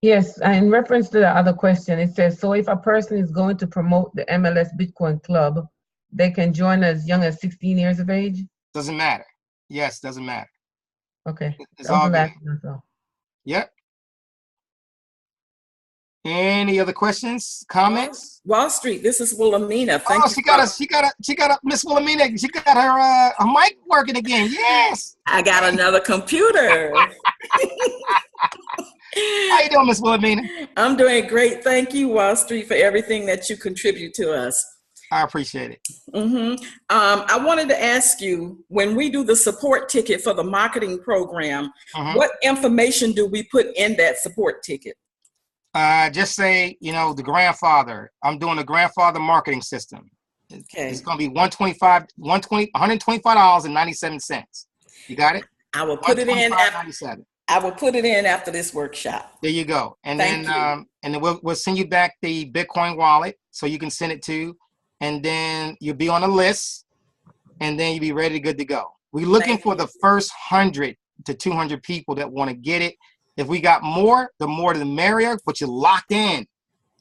Yes, in reference to the other question, it says, so if a person is going to promote the MLS Bitcoin Club, they can join as young as 16 years of age? Doesn't matter. Yes, doesn't matter. Okay. It's all good. Yep. Any other questions, comments? Wall Street, this is Wilhelmina. Thank you. She got a Miss Wilhelmina. She got her mic working again. Yes. I got another computer. How you doing, Miss Wilhelmina? I'm doing great. Thank you, Wall Street, for everything that you contribute to us. I appreciate it. I wanted to ask you, when we do the support ticket for the marketing program, what information do we put in that support ticket? Just say, the grandfather. I'm doing the grandfather marketing system. Okay. It's going to be $125.97. You got it? I will put it in. I will put it in after this workshop. There you go. And then we'll send you back the Bitcoin wallet so you can send it to, and then you'll be on a list, and then you'll be ready, good to go. We're looking for the first 100 to 200 people that want to get it. If we got more the merrier, but you're locked in.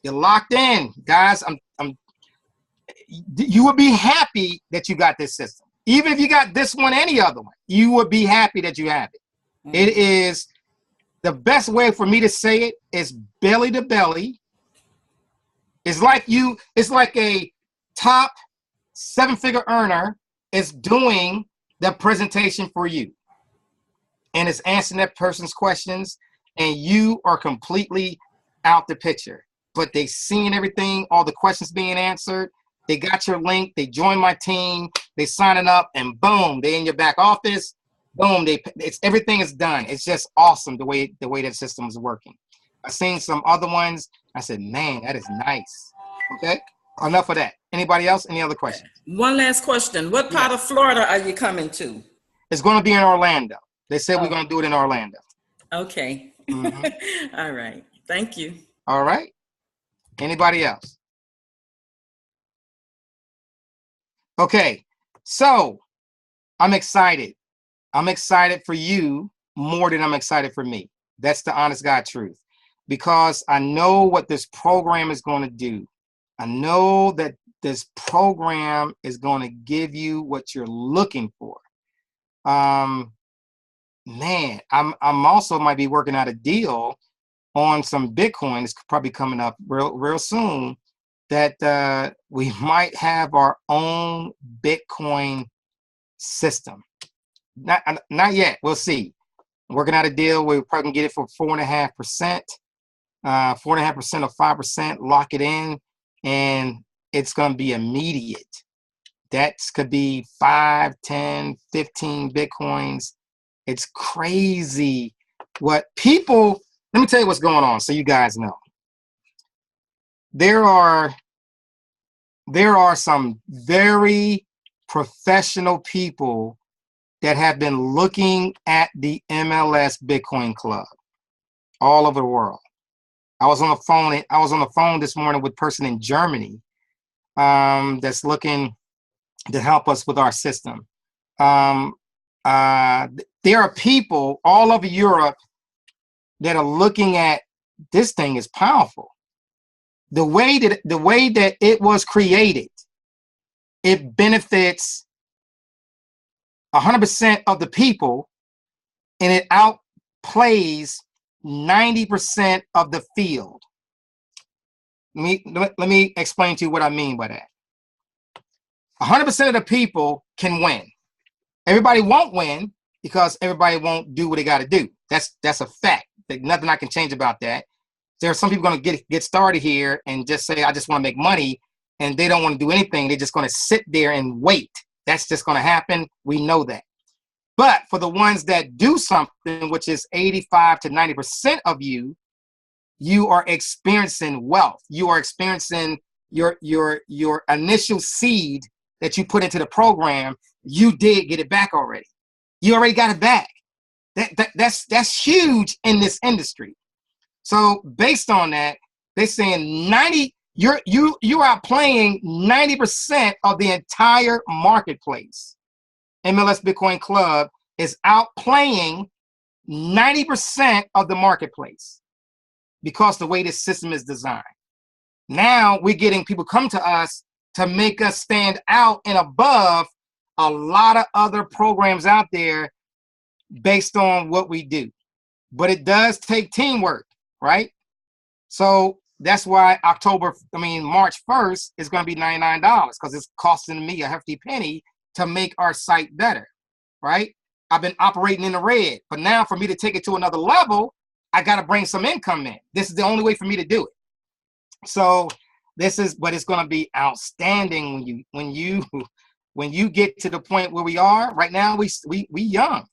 You're locked in, guys. You would be happy that you got this system. Even if you got this one, any other one, you would be happy that you have it. It is the best way for me to say it is belly to belly. It's like a top 7-figure earner is doing the presentation for you. And it's answering that person's questions, and you are completely out the picture. But they seeing everything, all the questions being answered. They got your link. They join my team. They signing up, and boom, they in your back office. Boom, it's everything is done. It's just awesome the way that system is working. I've seen some other ones. I said, man, that is nice. Okay, enough of that. Anybody else? Any other questions? One last question. What part of Florida are you coming to? It's going to be in Orlando. They said we're going to do it in Orlando. Okay. Mm-hmm. All right. Thank you. All right. Anybody else? Okay. So I'm excited. I'm excited for you more than I'm excited for me. That's the honest God truth. Because I know what this program is going to do. I know that this program is going to give you what you're looking for. Man, I'm also might be working out a deal on some Bitcoin. It's probably coming up real soon, that we might have our own Bitcoin system. Not yet. We'll see. I'm working out a deal. We're probably gonna get it for 4.5%, 4.5% or 5%. Lock it in, and it's gonna be immediate. That could be 5, 10, 15 Bitcoins. It's crazy what people. Let me tell you what's going on, so you guys know. There are some very professional people that have been looking at the MLS Bitcoin Club all over the world. I was on the phone this morning with a person in Germany that's looking to help us with our system. There are people all over Europe that are looking at this thing is powerful. The way that it was created, it benefits 100% of the people, and it outplays 90% of the field. Let me explain to you what I mean by that. 100% of the people can win. Everybody won't win because everybody won't do what they got to do. That's a fact. There's nothing I can change about that. There are some people going to get started here and just say, I just want to make money, and they don't want to do anything. They're just going to sit there and wait. That's just going to happen. We know that. But for the ones that do something, which is 85 to 90% of you, you are experiencing wealth. You are experiencing your initial seed that you put into the program. You did get it back already. You already got it back. That's huge in this industry. So based on that, they're saying you're outplaying 90% of the entire marketplace. MLS Bitcoin Club is outplaying 90% of the marketplace because the way this system is designed. Now we're getting people come to us to make us stand out and above a lot of other programs out there based on what we do. But it does take teamwork, right? So that's why March 1st is going to be $99 because it's costing me a hefty penny to make our site better, right? I've been operating in the red, but now for me to take it to another level, I got to bring some income in. This is the only way for me to do it. So but it's going to be outstanding when you get to the point where we are right now. We young,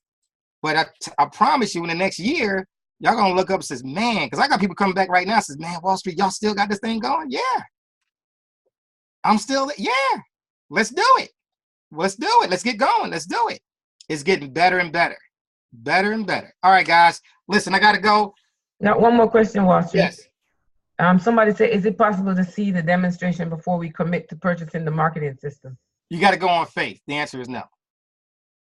but I promise you, in the next year, y'all gonna look up and says, man, because I got people coming back right now. Says, man, Wall Street, y'all still got this thing going? Yeah, I'm still. Yeah, let's do it. Let's do it. Let's get going. Let's do it. It's getting better and better, better and better. All right, guys, listen, I gotta go. Now, one more question, Wall Street. Yes. Somebody said, is it possible to see the demonstration before we commit to purchasing the marketing system? You got to go on faith. The answer is no.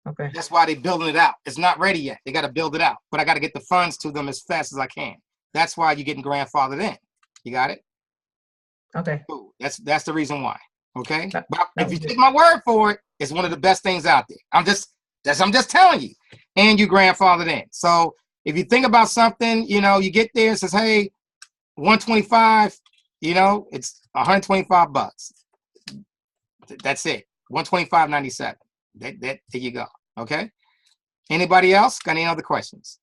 Okay. That's why they're building it out. It's not ready yet. They got to build it out. But I got to get the funds to them as fast as I can. That's why you're getting grandfathered in. You got it? Okay. Cool. That's the reason why. Okay? But if you good. take my word for it, it's one of the best things out there. I'm just telling you. And you grandfathered in. So if you think about something, you get there and says, hey, 125, it's $125. That's it. 125.97. There you go. Okay. Anybody else got any other questions?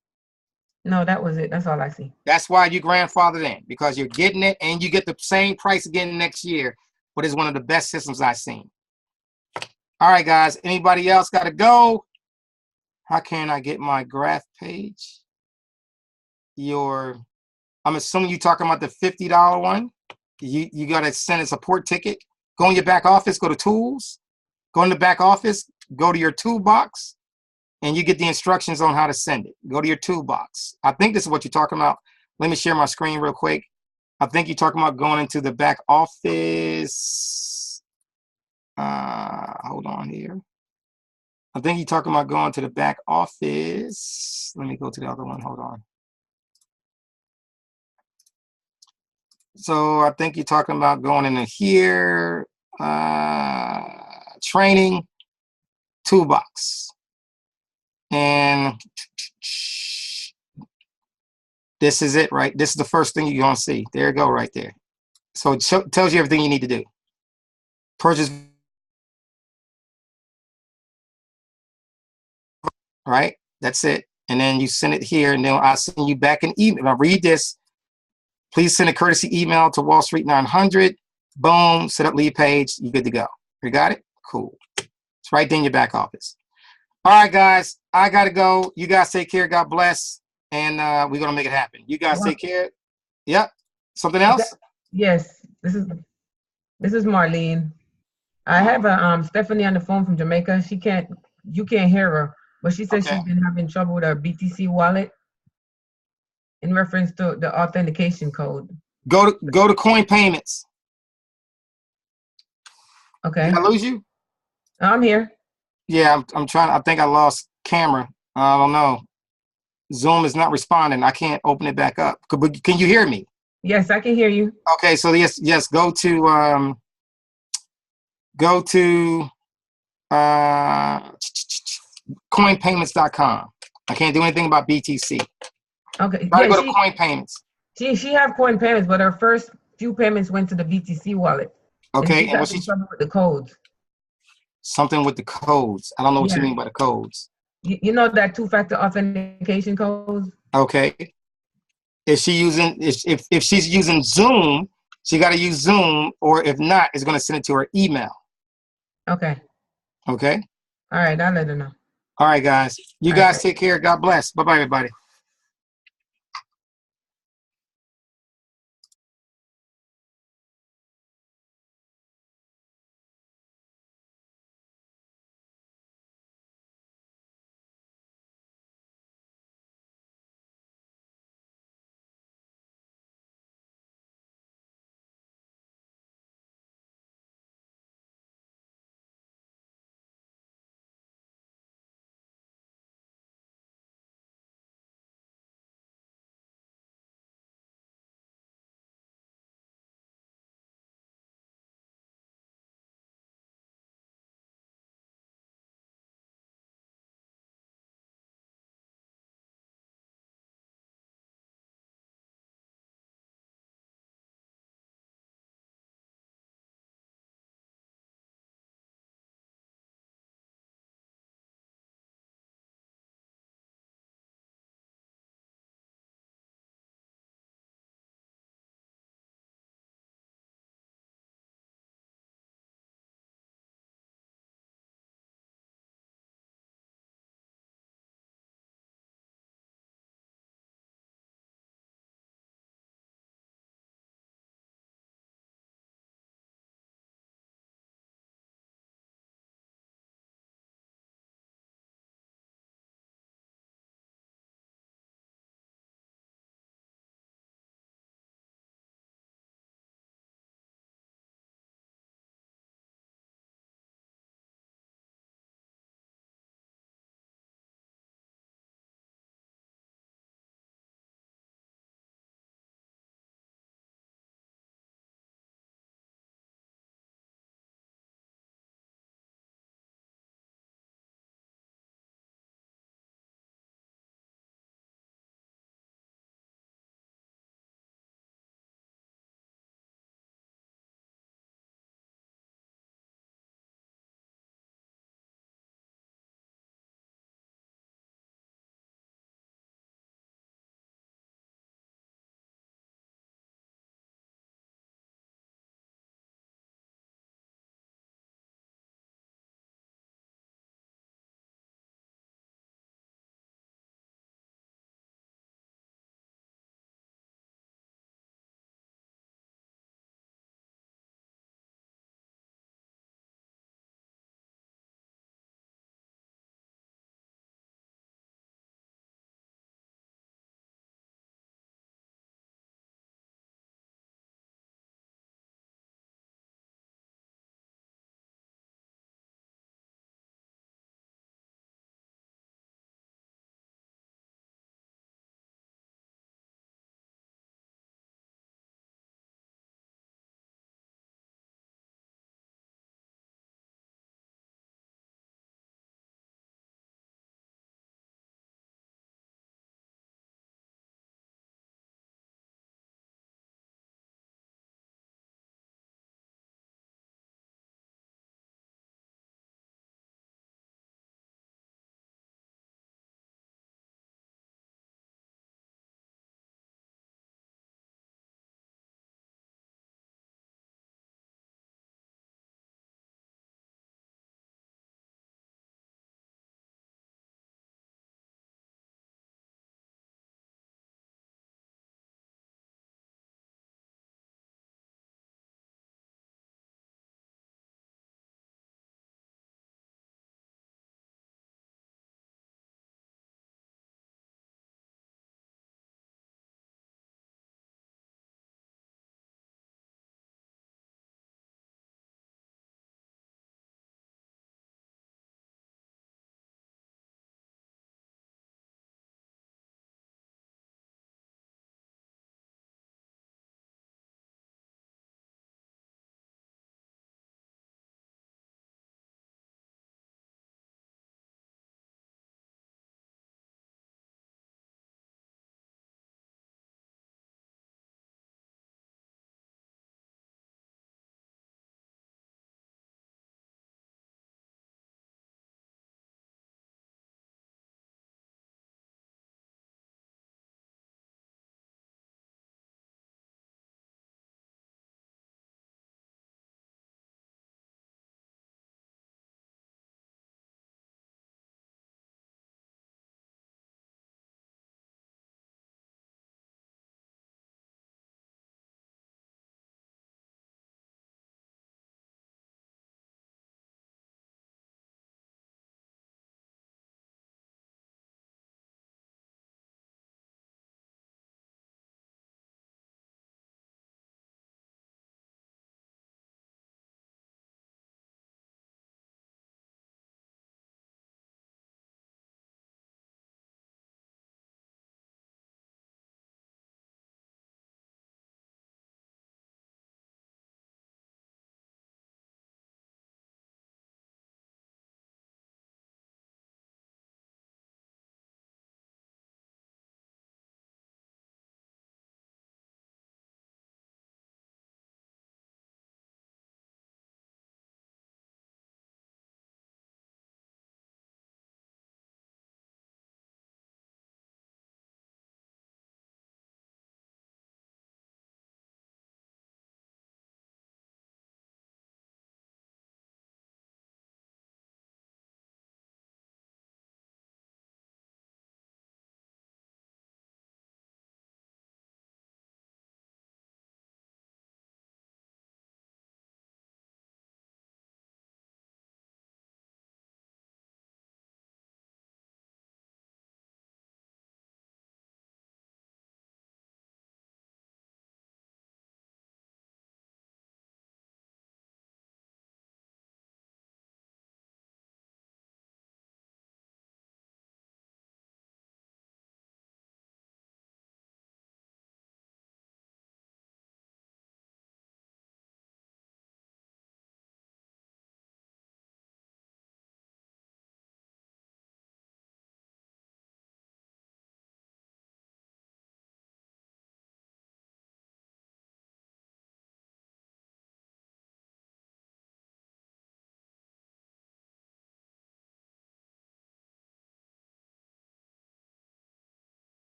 No, that was it. That's all I see. That's why you grandfathered in, because you're getting it and you get the same price again next year, but it's one of the best systems I've seen. All right, guys. Anybody else got to go? How can I get my graph page? I'm assuming you're talking about the $50 one. You got to send a support ticket. Go in your back office, go to tools, go in the back office, go to your toolbox, and you get the instructions on how to send it. Go to your toolbox. I think this is what you're talking about. Let me share my screen real quick. I think you're talking about going into the back office. Hold on here. I think you're talking about going to the back office. Let me go to the other one. Hold on. So I think you're talking about going into here, training, toolbox. And this is it, right? This is the first thing you're going to see. There you go, right there. So it tells you everything you need to do. Purchase, right? That's it. And then you send it here, and then I'll send you back an email. Now read this. Please send a courtesy email to Wall Street 900. Boom, set up lead page. You good to go. You got it? Cool. It's right there in your back office. All right, guys. I got to go. You guys take care. God bless. And we're going to make it happen. You guys take care. Yep. Something else? Yes. This is Marlene. I have Stephanie on the phone from Jamaica. You can't hear her, but she says she's been having trouble with her BTC wallet in reference to the authentication code. Go to Coin Payments. Okay. Did I lose you? I'm here. Yeah, I'm trying. I think I lost camera. I don't know. Zoom is not responding. I can't open it back up. Can you hear me? Yes, I can hear you. Okay, so yes, go to coinpayments.com. I can't do anything about BTC. Okay. Gotta go to Coin Payments. She have Coin Payments, but her first few payments went to the BTC wallet. Okay, and she's trouble with the codes. Something with the codes. I don't know what you mean by the codes. You know that two-factor authentication codes? Okay. If she's using Zoom, she got to use Zoom, or if not, it's going to send it to her email. Okay. Okay. All right, I'll let her know. All right, guys. You guys take care. God bless. Bye-bye, everybody.